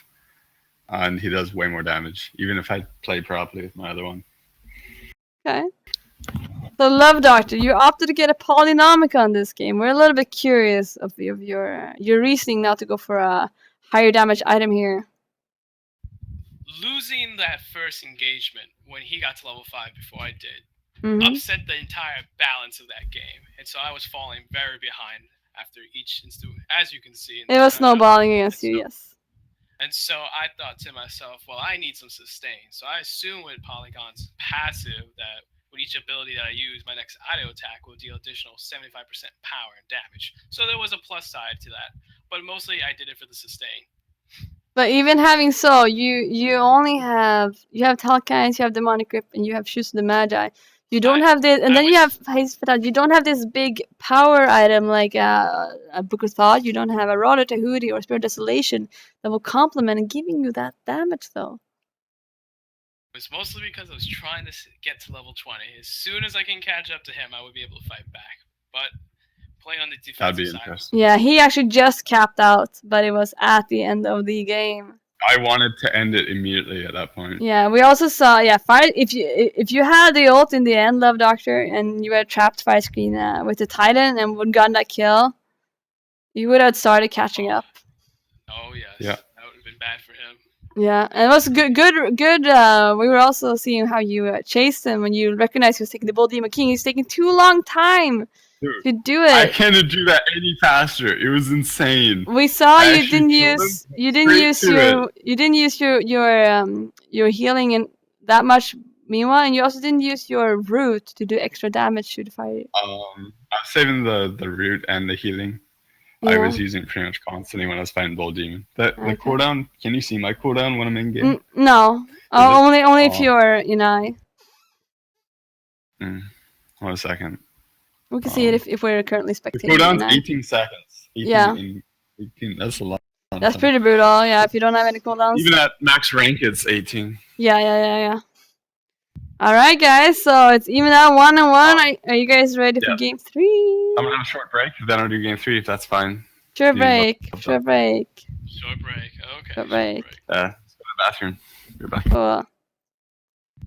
and he does way more damage, even if I play properly with my other one.
Okay. So, LoveDoctor, you opted to get a Polynomica this game. We're a little bit curious of your reasoning not to go for a higher damage item here.
Losing that first engagement when he got to level 5 before I did
Mm-hmm.
upset the entire balance of that game, and so I was falling very behind after each instance, as you can see.
It was snowballing against you, yes.
And so I thought to myself, well, I need some sustain. So I assume with Polygon's passive that with each ability that I use, my next auto attack will deal additional 75% power and damage. So there was a plus side to that, but mostly I did it for the sustain.
But even having so, you only have Telkines, you have Demonic Grip, and you have Shoes of the Magi. You don't have this, and then you have Haste Fatal. You don't have this big power item like a Book of Thought. You don't have a Rod or Tahuti or Spirit Desolation that will complement and giving you that damage though.
It was mostly because I was trying to get to level 20. As soon as I can catch up to him, I would be able to fight back. But playing on the defensive
That'd be
side.
interesting.
Yeah, he actually just capped out, but it was at the end of the game.
I wanted to end it immediately at that point.
Yeah, we also saw if you had the ult in the end, LoveDoctor, and you had trapped FireScreen with the Titan and would gotten that kill, you would have started catching up.
Oh yes.
Yeah.
That would have been bad for him.
Yeah, and it was good. We were also seeing how you chased him when you recognized he was taking the Bull Demon King. He's taking too long time to do it.
I can't do that any faster. It was insane.
We saw you didn't use your healing in that much. Meanwhile, and you also didn't use your root to do extra damage to the fire.
I was saving the root and the healing.
Yeah.
I was using pretty much constantly when I was fighting Bull Demon. The cooldown. Can you see my cooldown when I'm in game?
No. Only if you're Inai.
One second.
We can see it if we're currently spectating.
The cooldown's 18 seconds. 18, 18, that's a lot.
That's pretty brutal. Yeah, if you don't have any cooldowns.
Even at max rank, it's 18.
Yeah. All right, guys. So it's even out 1-1. Are you guys ready for game 3?
I'm gonna have a short break. Then I'll do game 3 if that's fine.
Short break. Okay.
Short break.
Short break.
Let's go to the bathroom. You're back.
Cool.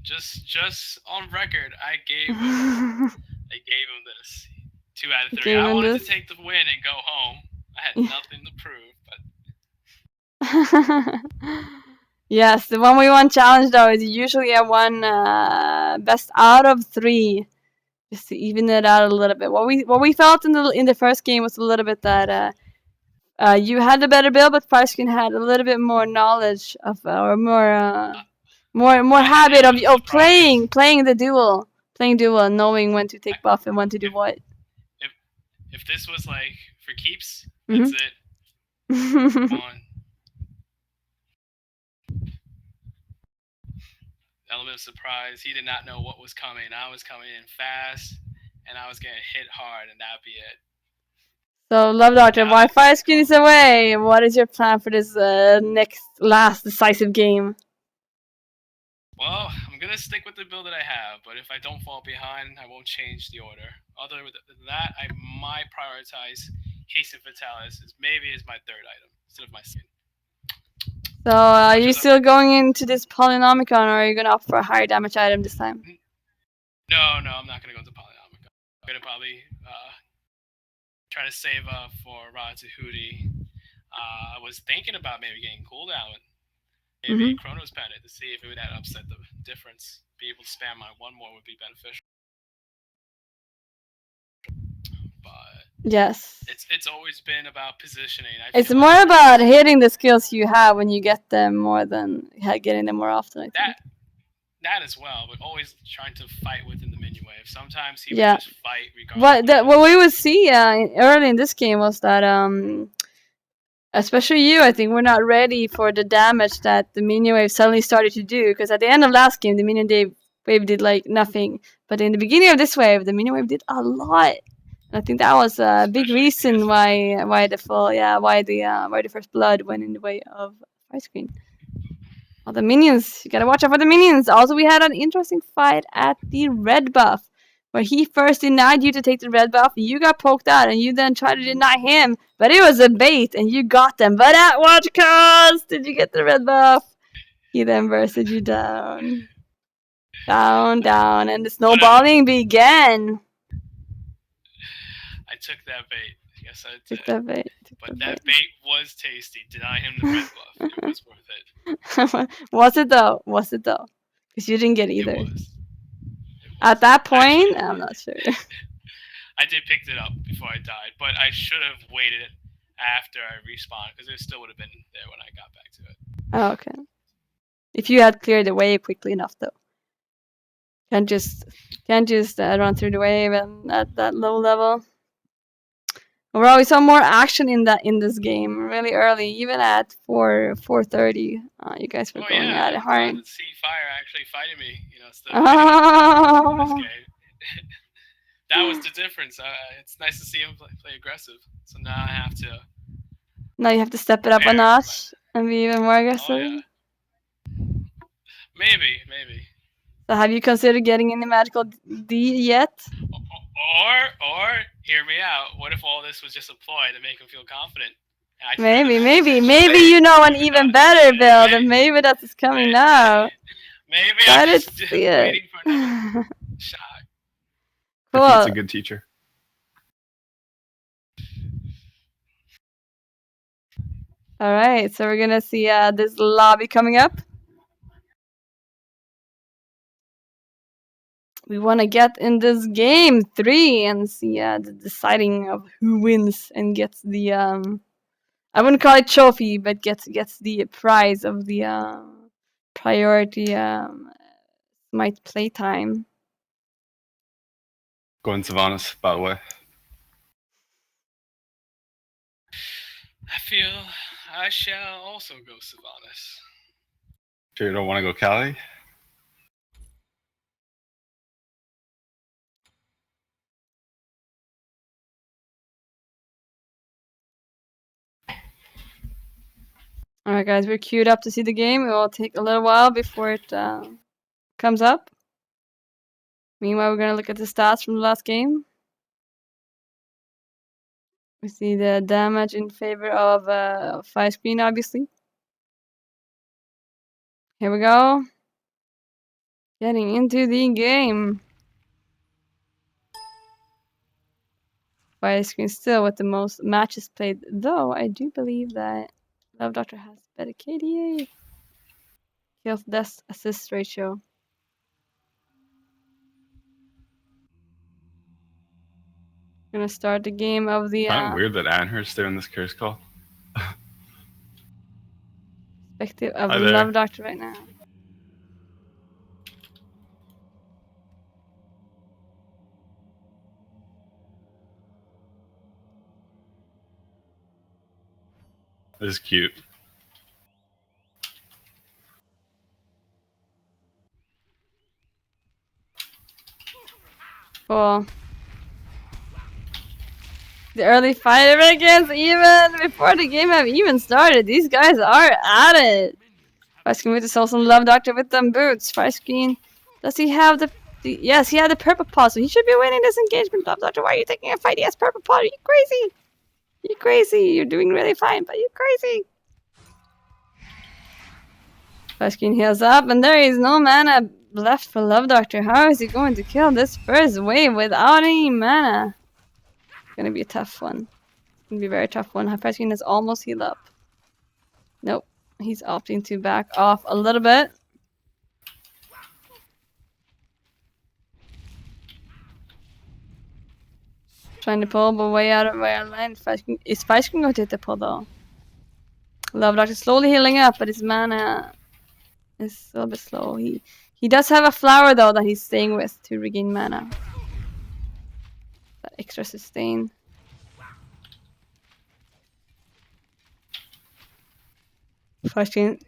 Just on record, I gave him this 2 out of 3. I wanted to take the win and go home. I had nothing to prove, but
yes, the 1v1 challenge though is usually a one best out of 3, just to even it out a little bit. What we felt in the first game was a little bit that you had the better build, but FireScreen had a little bit more knowledge of or more habit of playing the duel, and knowing when to take buff and when to do what.
If this was like for keeps, that's it. Come on. Element of surprise. He did not know what was coming. I was coming in fast, and I was getting hit hard, and that'd be it.
So, LoveDoctor, while FireScreen is away, what is your plan for this last decisive game?
Well, I'm gonna stick with the build that I have, but if I don't fall behind, I won't change the order. Other than that, I might prioritize Haste and Fatalis as my 3rd item instead of my second.
So, are you still going into this Polynomicon, or are you going to opt for a higher damage item this time?
No, I'm not going to go into Polynomicon. I'm going to probably try to save up for Rod Tahuti. I was thinking about maybe getting cooldown with maybe Chronos Pendant to see if it would upset the difference. Be able to spam my 1 more would be beneficial. But
yes,
it's always been about positioning.
It's more about hitting the skills you have when you get them more than getting them more often. I think.
That as well, but always trying to fight within the menu wave. Sometimes he would just fight
regardless. What we would see early in this game was that especially you, I think, we're not ready for the damage that the minion wave suddenly started to do. Because at the end of last game, the minion wave did like nothing, but in the beginning of this wave, the minion wave did a lot. And I think that was a big reason why the first blood went in the way of FireScreen. All the minions, you gotta watch out for the minions. Also, we had an interesting fight at the red buff, where he first denied you to take the red buff. You got poked out, and you then tried to deny him. But it was a bait, and you got them. But at what cost did you get the red buff? He then bursted you down. Down, down, and the snowballing began.
I took that bait. Yes, I did.
Took that bait.
But that bait was tasty. Deny him the red buff. It was worth it.
Was it though? Was it though? Because you didn't get either.
It was.
At that point,
Actually,
I'm not sure.
I did pick it up before I died, but I should have waited after I respawned because it still would have been there when I got back to it.
Oh, okay. If you had cleared the wave quickly enough, though. Can't just run through the wave and at that low level. Overall, we saw more action in this game really early, even at 4:30. You guys were going at it hard.
I did see Fire actually fighting me. You know, still in this game. That was the difference. It's nice to see him play aggressive. So now I have to.
Now you have to step it up a notch and be even more aggressive.
Oh, yeah. Maybe.
So have you considered getting any magical D yet?
Or hear me out. What if all this was just a ploy to make him feel confident?
Maybe you know an even better build, and maybe that's coming now.
Maybe I'm just waiting for another shot.
Cool.
Defeat's a good teacher.
All right, so we're gonna see this lobby coming up. We want to get in this game 3 and see the deciding of who wins and gets the I wouldn't call it trophy, but gets the prize of the priority smite playtime.
Going Sylvanus, by the way.
I feel I shall also go Sylvanus.
Sure you don't want to go Cali?
Alright guys, we're queued up to see the game. It will take a little while before it comes up. Meanwhile, we're going to look at the stats from the last game. We see the damage in favor of FireScreen, obviously. Here we go. Getting into the game. FireScreen still with the most matches played, though I do believe that LoveDoctor has better KDA. Kills death assist ratio. Gonna start the game of the
Kind of weird that Anhurst's doing this curse call.
perspective of
Hi
the
there.
LoveDoctor right now.
This is cute.
Cool. The early fight begins even before the game have even started. These guys are at it. FireScreen with the Souls and LoveDoctor with them boots. FireScreen, does he have the yes, he had the purple paw, so he should be winning this engagement. LoveDoctor, why are you taking a fight? He has purple paw. Are you crazy? You're crazy. You're doing really fine, but you're crazy. FireScreen heals up, and there is no mana left for LoveDoctor. How is he going to kill this first wave without any mana? It's gonna be a tough one. It's gonna be a very tough one. FireScreen is almost healed up. Nope. He's opting to back off a little bit. Trying to pull, but way out of line. Is FireScreen going to hit the pull though? LoveDoctor slowly healing up, but his mana is a little bit slow. He does have a flower though that he's staying with to regain mana. That extra sustain. FireScreen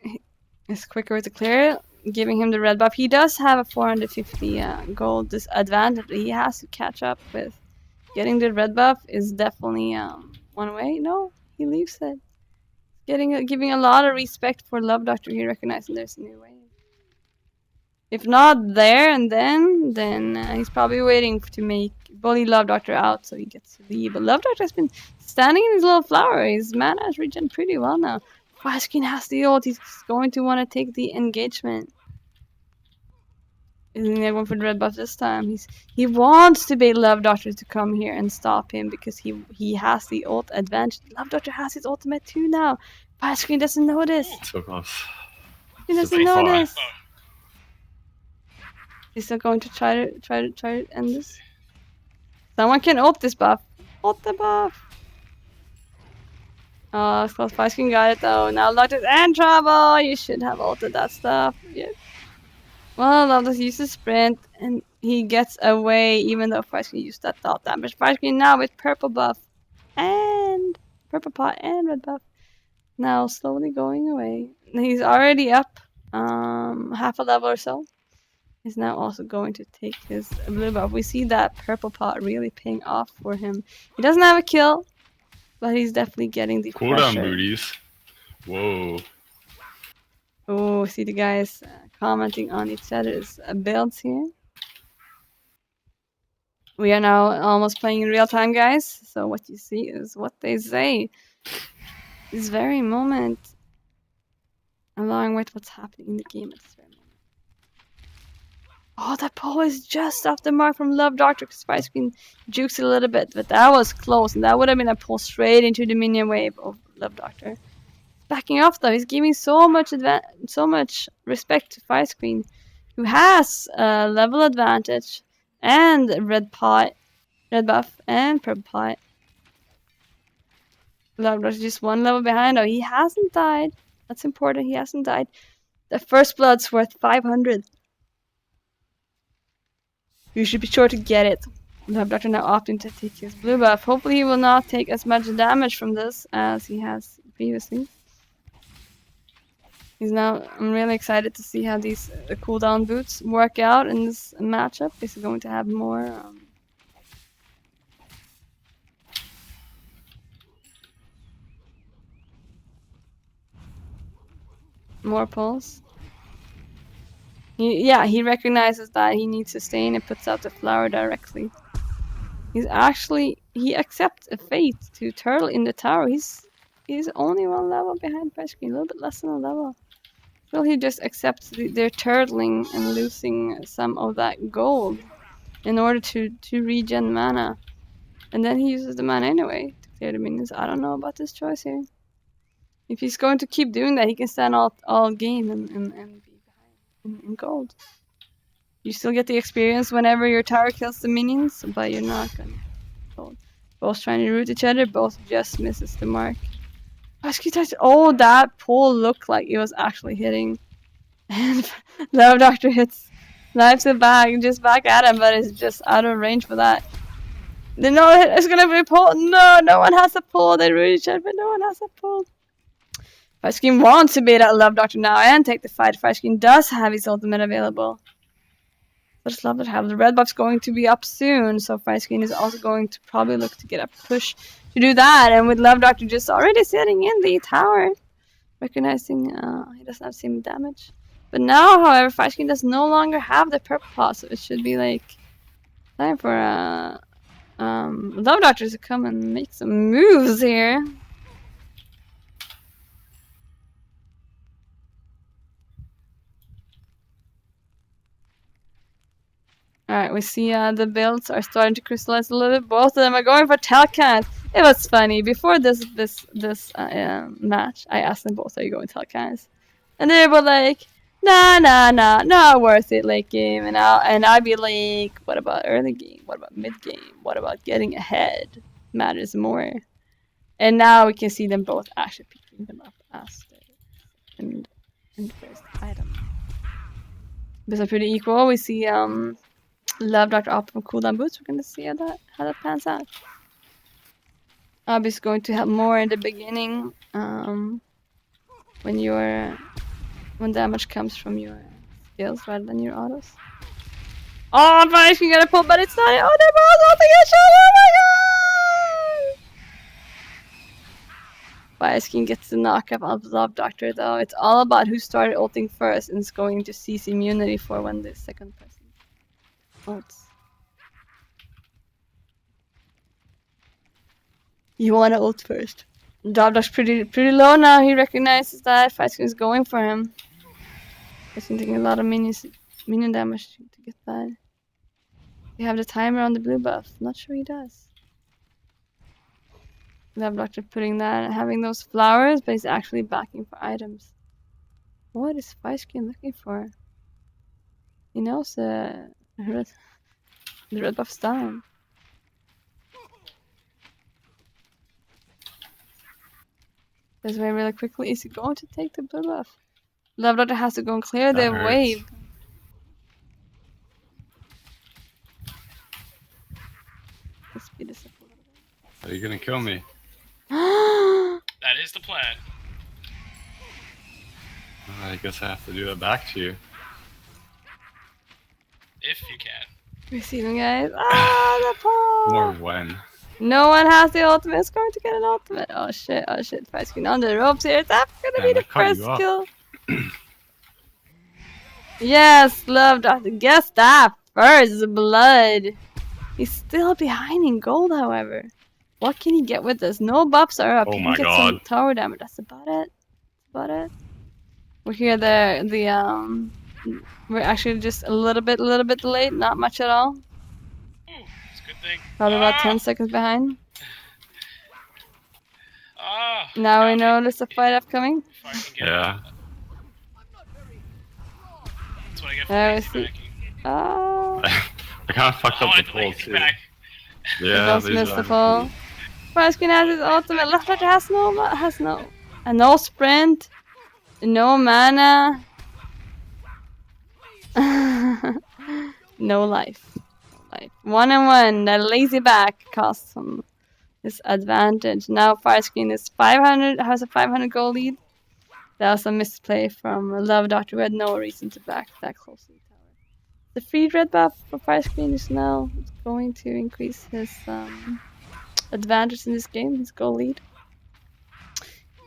is quicker to clear it, giving him the red buff. He does have a 450 gold disadvantage. He has to catch up with. Getting the red buff is definitely one way. No, he leaves it. Giving a lot of respect for LoveDoctor. He recognizing there's a new wave. If not there and then he's probably waiting to bully LoveDoctor out so he gets to leave. But LoveDoctor has been standing in his little flower. His mana has regen pretty well now. FireScreen has the ult. He's going to want to take the engagement. Isn't he going for the red buff this time? He wants to bait LoveDoctor to come here and stop him because he has the ult advantage. LoveDoctor has his ultimate too now. FireScreen doesn't know this.
So close.
He doesn't
So
know
far.
this. He's still going to try to end this. Someone can ult this buff. Ult the buff. Oh, FireScreen got it though. Now LoveDoctor's in trouble. You should have ulted that stuff. Yeah. Well, LoveDoctor uses sprint and he gets away even though FireScreen used that thought damage. FireScreen now with purple buff and purple pot and red buff. Now slowly going away. He's already up half a level or so. He's now also going to take his blue buff. We see that purple pot really paying off for him. He doesn't have a kill, but he's definitely getting the
Cooldown
pressure.
booties. Whoa.
Oh, see the guys commenting on each other's builds here. We are now almost playing in real time, guys. So what you see is what they say. This very moment, along with what's happening in the game at this very moment. Oh, that pull is just off the mark from LoveDoctor because FireScreen jukes it a little bit, but that was close, and that would have been a pull straight into the minion wave of LoveDoctor. Backing off though, he's giving so much respect to FireScreen, who has a level advantage and red buff and purple pot. LoveDoctor just one level behind though. He hasn't died. That's important. He hasn't died. The first blood's worth 500. You should be sure to get it. LoveDoctor now opting to take his blue buff. Hopefully he will not take as much damage from this as he has previously. I'm really excited to see how these cooldown boots work out in this matchup. He's going to have more pulls. He recognizes that he needs to stay in and puts out the flower directly. He accepts a fate to turtle in the tower. He's only one level behind FireScreen, a little bit less than a level. Well, he just accepts their turtling and losing some of that gold in order to regen mana. And then he uses the mana anyway to clear the minions. I don't know about this choice here. If he's going to keep doing that, he can stand all game and be behind in gold. You still get the experience whenever your tower kills the minions, but you're not gonna get gold. Both trying to root each other, both just misses the mark. Oh, that pull looked like it was actually hitting. And LoveDoctor hits, knives it back, just back at him, but it's just out of range for that. No, it's gonna be a pull. No one has a pull. They root each other, but no one has a pull. FireScreen wants to bait out LoveDoctor now and take the fight. FireScreen does have his ultimate available. I just love to have the red buff's going to be up soon, so FireScreen is also going to probably look to get a push to do that. And with LoveDoctor just already sitting in the tower, recognizing he doesn't have the same damage. But now, however, FireScreen does no longer have the purple pot, so it should be like time for LoveDoctor to come and make some moves here. Alright, we see the builds are starting to crystallize a little bit. Both of them are going for Telcans. It was funny. Before this match, I asked them both, are you going Telcans? And they were like, nah, not worth it late game. And I'd be like, what about early game? What about mid game? What about getting ahead? Matters more. And now we can see them both actually picking them up as the first item. These are pretty equal. We see LoveDoctor opt for cooldown boots. We're gonna see how that pans out. Obviously going to help more in the beginning, when damage comes from your skills rather than your autos. Oh, FireScreen got a pull, but it's not an auto balls. Oh my gosh! FireScreen gets the knockup of LoveDoctor though. It's all about who started ulting first, and it's going to cease immunity for when the second person ults. You wanna ult first. LoveDoctor's pretty low now. He recognizes that FireScreen is going for him. He's taking a lot of minion damage to get that. You have the timer on the blue buff. Not sure he does. LoveDoctor putting that, having those flowers, but he's actually backing for items. What is FireScreen looking for? He knows the red buff's down. This way really quickly. Is he going to take the blue buff? LoveDoctor has to go and clear the wave. Let's speed this up a little bit.
Are you gonna kill me?
That is the plan.
I guess I have to do it back to you.
If you can.
We see them, guys. Ah, the pole!
More when.
No one has the ultimate. It's going to get an ultimate. Oh shit, oh shit. FireScreen on the ropes here. That's gonna be the first kill. Yes, LoveDoctor gets that first blood. He's still behind in gold, however. What can he get with this? No buffs are up.
Oh
he
my
can get
god.
some tower damage. That's about it. That's about it. We're here. We're actually just a little bit delayed. Not much at all.
Ooh, it's a good thing.
Probably about 10 seconds behind. Now we know there's a fight upcoming.
Yeah.
That's what I get for
There we
lazy
see.
backing.
Oh.
I kind of fucked up the
wanted
pole
lazy
too.
back.
Yeah,
Both missed the pole. FireScreen has his ultimate. LoveDoctor has no sprint, no mana, no life. 1-1. That lazy back costs him this advantage. Now FireScreen is 500. Has a 500 gold lead. That was a misplay from LoveDoctor, who had no reason to back that close to the tower. The free red buff for FireScreen is now going to increase his advantage in this game. His goal lead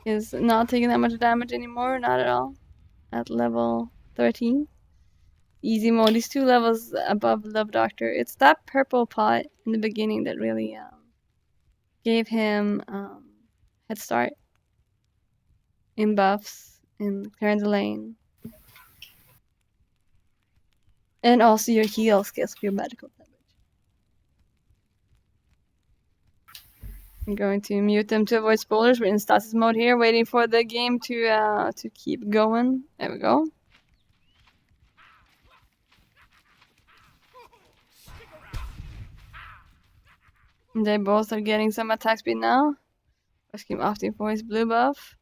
is not taking that much damage anymore, not at all. At level 13, easy mode. These 2 levels above LoveDoctor. It's that purple pot in the beginning that really gave him head start in buffs, in clearing the lane. And also your heal skills for your medical damage. I'm going to mute them to avoid spoilers. We're in stasis mode here, waiting for the game to keep going. There we go. And they both are getting some attack speed now. FireScreen opting for his blue buff.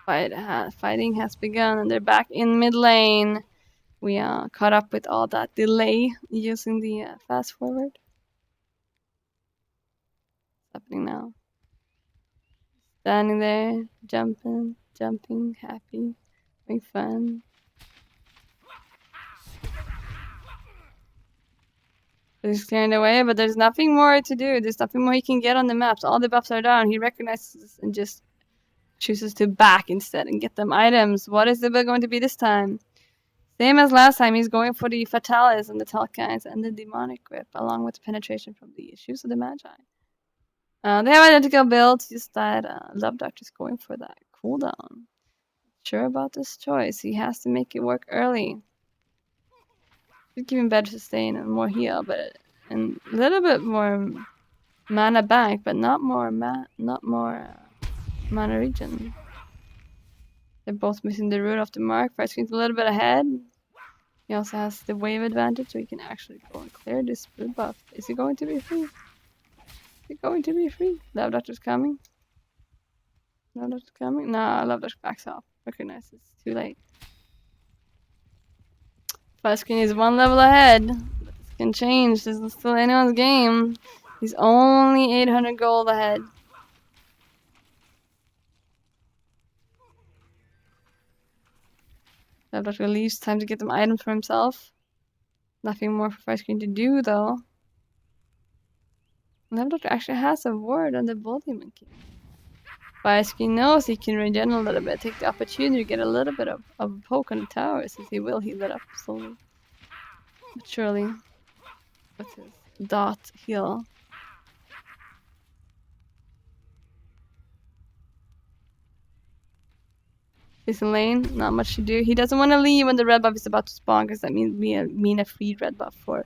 Fighting has begun, and they're back in mid lane. We caught up with all that delay using the fast forward. What's happening now? Standing there, jumping, happy, having fun. He's clearing the way, but there's nothing more to do. There's nothing more he can get on the maps. All the buffs are down. He recognizes and just chooses to back instead and get them items. What is the build going to be this time? Same as last time, he's going for the Fatalis and the Telkines and the Demonic Grip, along with penetration from the Shoes of the Magi. They have identical builds, just that LoveDoctor's going for that cooldown. Sure about this choice. He has to make it work early. Should give him better sustain and more heal, but and a little bit more mana bank, but not more mana regen. They're both missing the root of the mark. FireScreen's a little bit ahead. He also has the wave advantage, so he can actually go and clear this blue buff. Is he going to be free? Is he going to be free? LoveDoctor's coming. LoveDoctor's coming. No, LoveDoctor backs off. Recognizes it's too late. FireScreen is 1 level ahead. But this can change. This is still anyone's game. He's only 800 gold ahead. LoveDoctor leaves. Time to get them items for himself. Nothing more for FireScreen to do, though. LoveDoctor actually has a ward on the Bull Demon King. FireScreen knows he can regen a little bit. Take the opportunity to get a little bit of a poke on the tower, since he will heal it up slowly but surely with his dot heal. He's in lane, not much to do. He doesn't want to leave when the red buff is about to spawn, because that means mean a free red buff for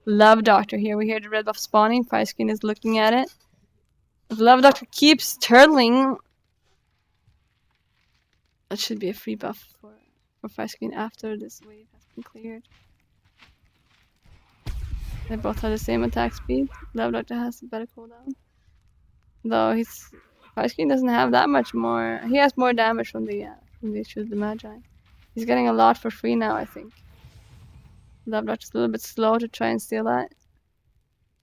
LoveDoctor here. We hear the red buff spawning. FireScreen is looking at it. If LoveDoctor keeps turtling, that should be a free buff for FireScreen after this wave has been cleared. They both have the same attack speed. LoveDoctor has a better cooldown. Though FireScreen doesn't have that much more. He has more damage from the issue of the Magi. He's getting a lot for free now, I think. LoveDoctor's a little bit slow to try and steal that.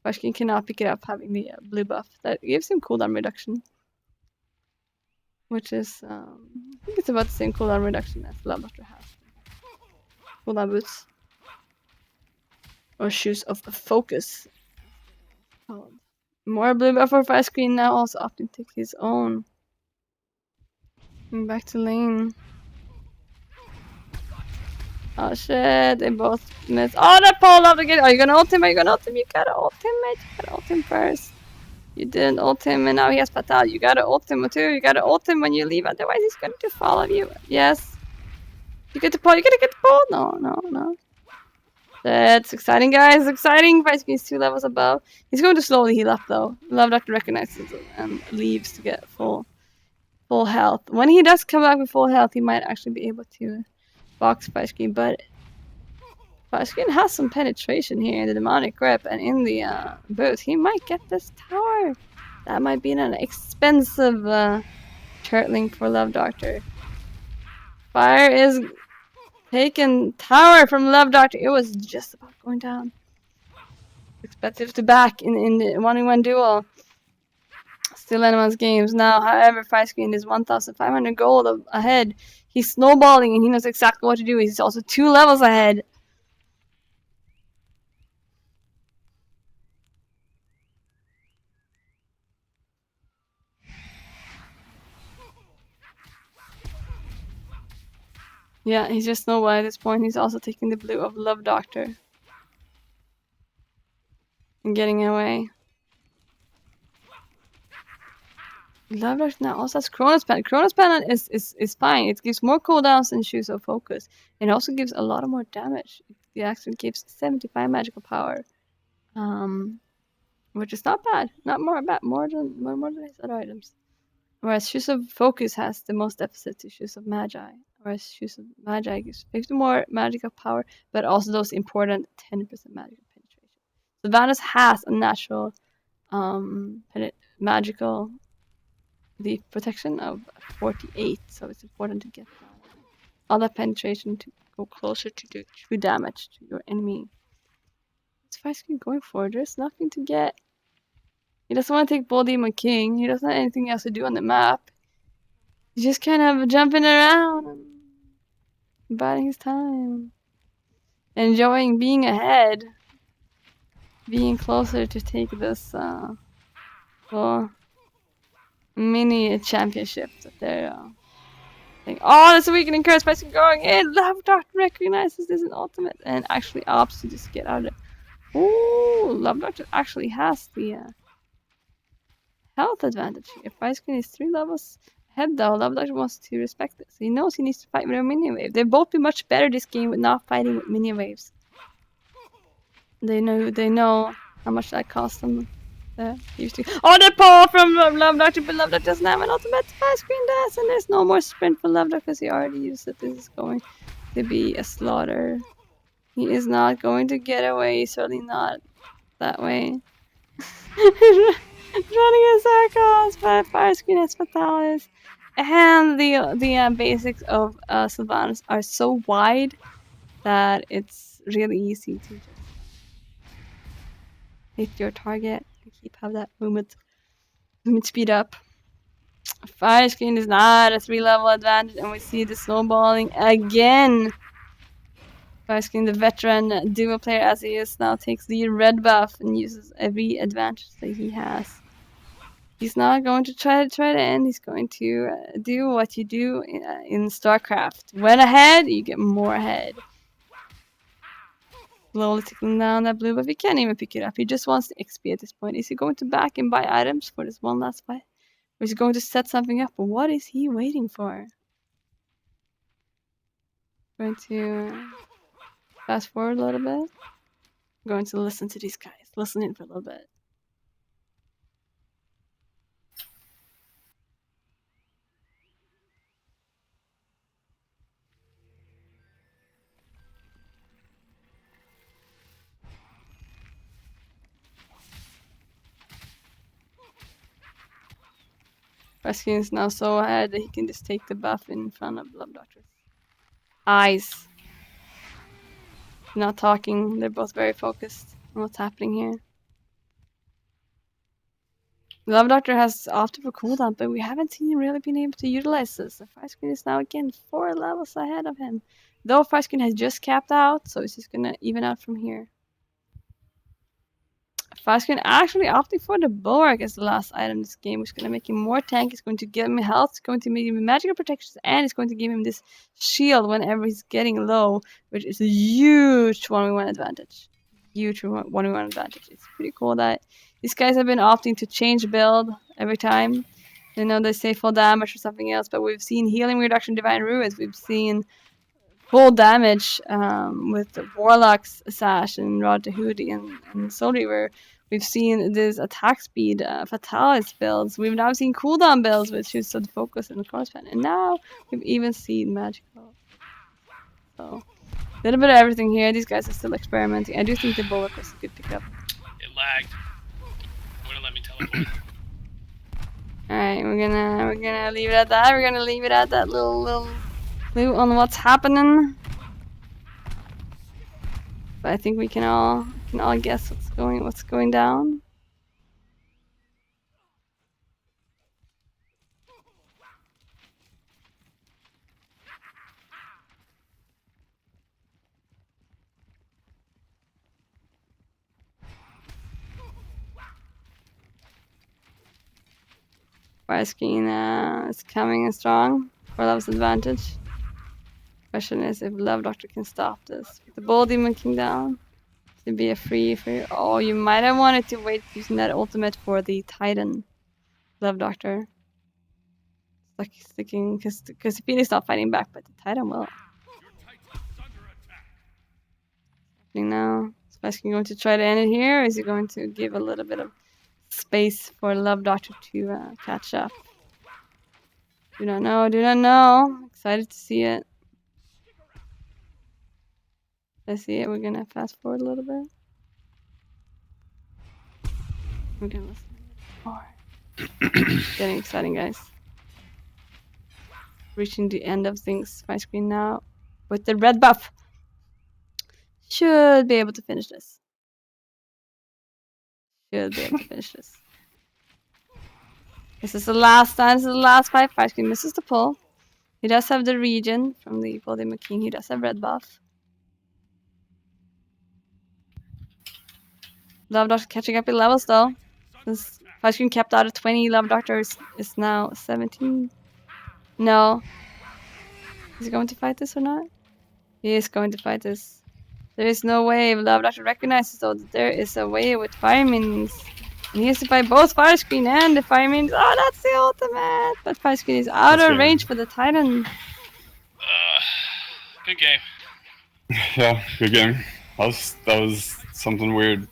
FireScreen cannot pick it up having the blue buff. That gives him cooldown reduction. Which is, I think it's about the same cooldown reduction as LoveDoctor has. Cooldown boots. Or shoes of focus. Oh. More blue buff for FireScreen now, also opting to take his own. And back to lane. Oh shit, they both missed. Oh, that pole up again. Are you gonna ult him? Are you gonna ult him? You gotta ult him, mate. You gotta ult him first. You didn't ult him and now he has Fatal. You gotta ult him too. You gotta ult him when you leave, otherwise he's going to follow you. Yes. You get the pole. You gotta get the pole. No. That's exciting, guys. Exciting. FireScreen is 2 levels above. He's going to slowly heal up though. LoveDoctor recognizes it and leaves to get full health. When he does come back with full health, he might actually be able to box FireScreen, but FireScreen has some penetration here in the demonic grip and in the booth. He might get this tower. That might be an expensive turtling for LoveDoctor. Fire is taking tower from LoveDoctor. It was just about going down. Expected to back in the 1v1 duel. Still anyone's games now. However, FireScreen is 1,500 gold ahead. He's snowballing and he knows exactly what to do. He's also 2 levels ahead. Yeah, he's just snowballing at this point. He's also taking the blue of LoveDoctor. And getting away. LoveDoctor now also has Chronos Pen. Chronos Pen is fine. It gives more cooldowns than Shoes of Focus. It also gives a lot more damage. It actually gives 75 magical power. Which is not bad. Not more bad. More than his other items. Whereas Shoes of Focus has the most deficit to Shoes of Magi. Whereas Shoes of Magi gives 50 more magical power, but also those important 10% magical penetration. Sylvanus has a natural magical deep protection of 48, so it's important to get all that penetration to go closer to do true damage to your enemy. What's FireScreen going for? There's nothing to get. He doesn't want to take Bull Demon King. He doesn't have anything else to do on the map. He's just kind of jumping around and biding his time. Enjoying being ahead. Being closer to take this mini championship that they're saying. Oh, that's a weakening curse. FireScreen going in. LoveDoctor recognizes this in ultimate and actually opts to just get out of it. Ooh, LoveDoctor actually has the health advantage here. FireScreen is 3 levels ahead though. LoveDoctor wants to respect this. He knows he needs to fight with a minion wave. They've both been much better this game with not fighting with minion waves. They know how much that cost them. Used to. Oh, the pull from LoveDoctor, but LoveDoctor doesn't have an ultimate. FireScreen does, and there's no more sprint for LoveDoctor because he already used it. This is going to be a slaughter. He is not going to get away. Certainly not that way. Running in circles, but FireScreen has Fatalis. And the basics of Sylvanus are so wide that it's really easy to just hit your target and have that movement speed up. FireScreen is not a 3-level advantage, and we see the snowballing again. FireScreen, the veteran duo player as he is now, takes the red buff and uses every advantage that he has. He's not going to try to end. He's going to do what you do in StarCraft. When ahead, you get more ahead. slowly tickling down that blue, but we can't even pick it up. He just wants the XP at this point. Is he going to back and buy items for this one last fight? Or is he going to set something up? But what is he waiting for? Going to fast forward a little bit. I'm going to listen to these guys. Listen in for a little bit. FireScreen is now so ahead that he can just take the buff in front of LoveDoctor's eyes. Not talking, they're both very focused on what's happening here. LoveDoctor has opted for cooldown, but we haven't seen him really being able to utilize this. The FireScreen is now again 4 levels ahead of him. Though FireScreen has just capped out, so it's just gonna even out from here. FireScreen actually opting for the Bulwark as the last item in this game, which is going to make him more tank. It's going to give him health, it's going to make him magical protections, and it's going to give him this shield whenever he's getting low, which is a huge 1v1 advantage. Huge 1v1 advantage. It's pretty cool that these guys have been opting to change build every time. You know, they say full damage or something else, but we've seen healing reduction, divine ruins. We've seen full damage with the Warlock's Sash and Rod Tahudi and Soul Reaver. We've seen this attack speed, Fatalis builds. We've now seen cooldown builds, which is the focus in the crosspan. And now we've even seen magical. So, a little bit of everything here. These guys are still experimenting. I do think the Bulwark was a good pickup.
It lagged. Wouldn't let me teleport.
Alright, we're gonna leave it at that. We're gonna leave it at that little clue on what's happening. But I think we can all guess what's going down. FireScreen is coming in strong for Love's advantage. Question is if LoveDoctor can stop this. With the Bull Demon King down, to be a free. Oh, you might have wanted to wait using that ultimate for the Titan, LoveDoctor. Like sticking, because the Phoenix not fighting back, but the Titan will. Now, is FireScreen going to try to end it here, or is he going to give a little bit of space for LoveDoctor to catch up? Do not know. Excited to see it. Let's see it. We're gonna fast forward a little bit. We're gonna listen more. Getting exciting, guys. Reaching the end of things. FireScreen now with the red buff. Should be able to finish this. This is the last time. This is the last fight. FireScreen misses the pull. He does have the regen from the Bull Demon King. He does have red buff. LoveDoctor catching up in levels though. Since FireScreen kept out of 20, LoveDoctor is now 17. No. Is he going to fight this or not? He is going to fight this. There is no way if LoveDoctor recognizes though that there is a way with Fire Minions. And he has to fight both FireScreen and the Fire Minions. Oh, that's the ultimate! But FireScreen is out of range for the Titan.
Good game.
Yeah, good game. That was something weird.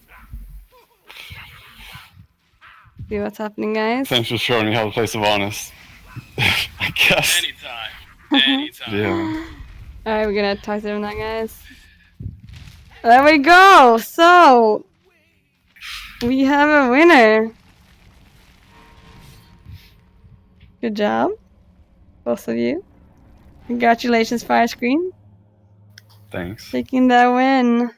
See what's happening, guys.
Thanks for showing me how to play Sylvanus. I guess.
Anytime.
Yeah.
Alright, we're gonna talk to them now, guys. There we go! So, we have a winner. Good job, both of you. Congratulations, FireScreen.
Thanks.
Taking that win.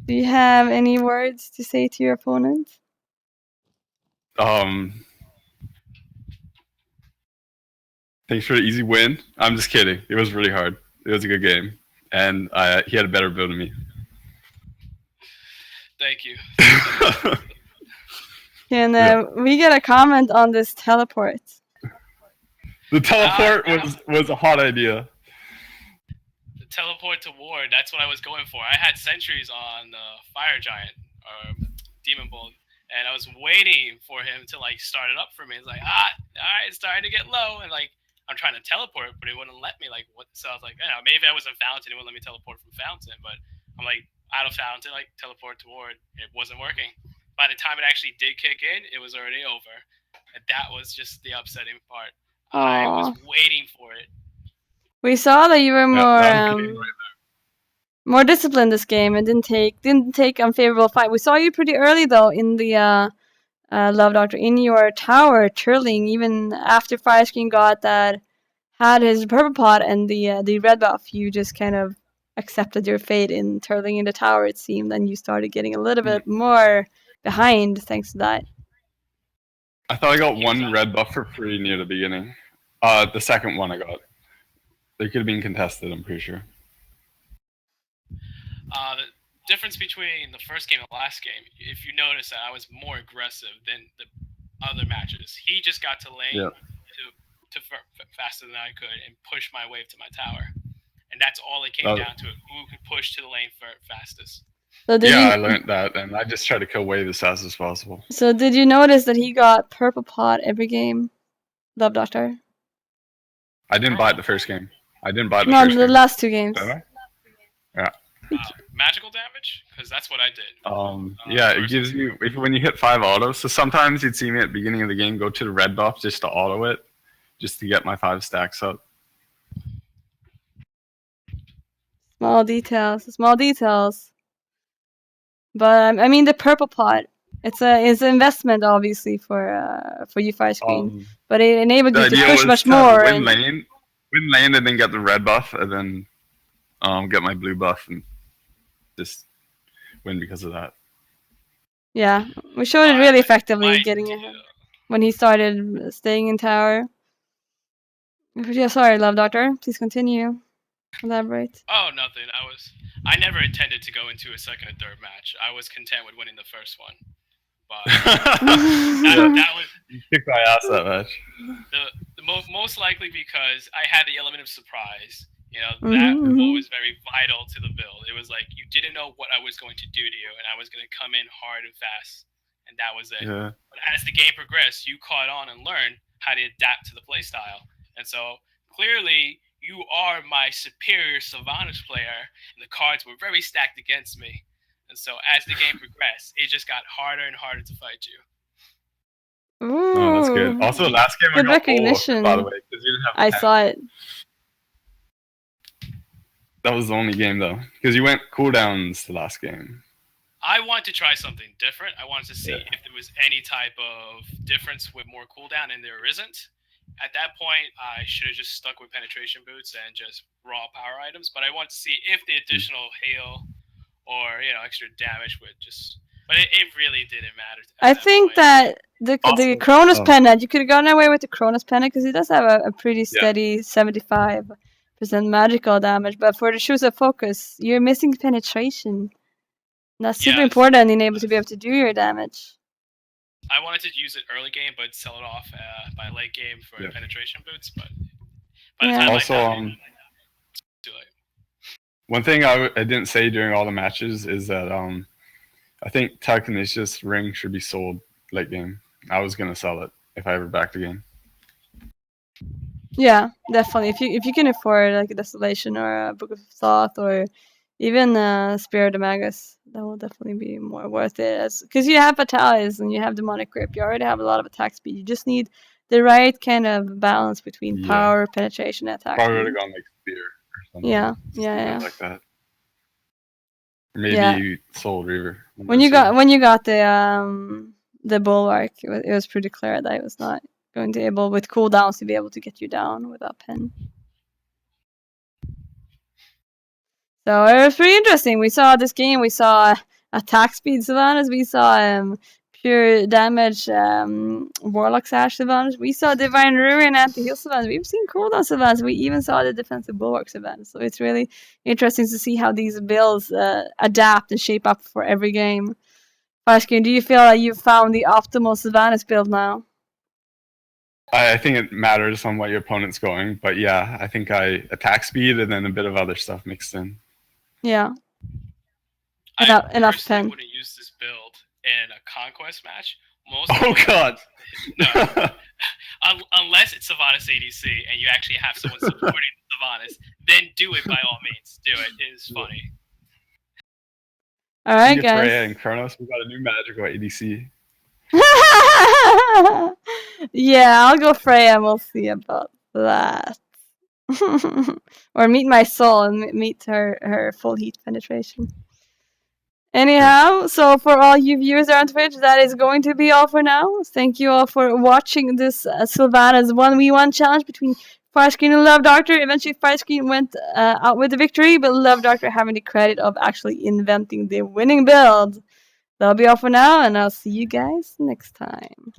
Do you have any words to say to your opponent?
Thanks for the easy win. I'm just kidding. It was really hard. It was a good game, and he had a better build than me.
Thank you.
Can we get a comment on this teleport?
The teleport was a hot idea.
The teleport to ward. That's what I was going for. I had sentries on Fire Giant or Demon Bull, and I was waiting for him to like start it up for me. It's like, all right, it's starting to get low, and like I'm trying to teleport, but it wouldn't let me. Like, what? So I was like, maybe I was in Fountain, it wouldn't let me teleport from Fountain, but I'm like out of Fountain, like teleport to ward. It wasn't working. By the time it actually did kick in, it was already over, and that was just the upsetting part. I was waiting for it.
We saw that you were
Yeah,
more disciplined this game and didn't take unfavorable fight. We saw you pretty early though in the LoveDoctor in your tower turling, even after FireScreen had his purple pot and the red buff. You just kind of accepted your fate in turling in the tower, it seemed, and you started getting a little bit more behind thanks to that.
I thought I got one red buff for free near the beginning. The second one I got. They could have been contested, I'm pretty sure.
The difference between the first game and the last game, if you notice that I was more aggressive than the other matches. He just got to lane to faster than I could and push my wave to my tower. And that's all it came down to, who could push to the lane fastest.
So
I learned that, and I just tried to kill wave as fast as possible.
So did you notice that he got purple pot every game, LoveDoctor?
I didn't buy it the first game. I didn't buy it
the last 2 games.
Yeah.
Magical damage? Because that's what I did.
Yeah, it gives you, when you hit 5 autos, so sometimes you'd see me at the beginning of the game go to the red buff just to auto it, just to get my 5 stacks up.
Small details. But I mean, the purple pot, it's an investment obviously for you FireScreen, but it enabled you to push much more.
Win lane and then get the red buff, and then get my blue buff and just win because of that.
Yeah, we showed it really effectively getting ahead when he started staying in tower. Yeah, sorry, LoveDoctor. Please continue. Elaborate.
Oh, nothing. I never intended to go into a second and third match. I was content with winning the first one. But that was.
You kicked my ass that match.
Most likely because I had the element of surprise. That was very vital to the build. It was like you didn't know what I was going to do to you, and I was going to come in hard and fast, and that was it.
Yeah.
But as the game progressed, you caught on and learned how to adapt to the playstyle, and so clearly you are my superior Sylvanus player, and the cards were very stacked against me. And so as the game progressed, it just got harder and harder to fight you.
Ooh,
oh, that's good. Also, the last game
good
I got
recognition.
by the way, because you didn't have.
I saw it.
That was the only game though, because you went cooldowns the last game.
I wanted to try something different. I wanted to see if there was any type of difference with more cooldown, and there isn't. At that point, I should have just stuck with penetration boots and just raw power items. But I wanted to see if the additional hail or extra damage would just. But it really didn't matter.
I think that the Cronus Pendant, you could have gotten away with the Cronus Pendant because he does have a pretty steady 75% magical damage. But for the Shoes of Focus, you're missing penetration. And that's super important in able to be able to do your damage.
I wanted to use it early game, but sell it off by late game for penetration boots. But by the time
also,
too late.
One thing I didn't say during all the matches is that I think Telekinesis Ring should be sold late game. I was gonna sell it if I ever backed the game.
Yeah, definitely. If you can afford like a Desolation or a Book of Thoth or even Spirit of Magus, that will definitely be more worth it. Because you have Fatalis and you have Demonic Grip. You already have a lot of attack speed. You just need the right kind of balance between power, penetration, and attack.
Probably would have gone like Spear or something.
Yeah.
Like that. Maybe Soul Reaver.
When you got the Bulwark, it was pretty clear that it was not going to be able with cooldowns to be able to get you down without pen. So it was pretty interesting. We saw this game. We saw attack speed Sylvanus. We saw pure damage Warlock Sash Sylvanus. We saw Divine Ruin anti-heal Sylvanus. We've seen cooldown Sylvanus. We even saw the defensive Bulwark Sylvanus. So it's really interesting to see how these builds adapt and shape up for every game. FireScreen, do you feel like you've found the optimal Sylvanus build now?
I think it matters on what your opponent's going, but yeah, I think I attack speed and then a bit of other stuff mixed in.
Yeah.
I
Enough
personally
10.
wouldn't use this build in a conquest match.
Oh god!
No. Unless it's Sylvanus ADC and you actually have someone supporting Sylvanus, then do it by all means. Do it. It is funny.
All right,
See you, Freya
guys.
and Kronos, we got a new magical ADC.
Yeah, I'll go Freya and we'll see about that. Or meet my soul and meet her full heat penetration. Anyhow, so for all you viewers on Twitch, that is going to be all for now. Thank you all for watching this Sylvanus 1v1 challenge between FireScreen and LoveDoctor. Eventually, FireScreen went out with the victory, but LoveDoctor having the credit of actually inventing the winning build. That'll be all for now, and I'll see you guys next time.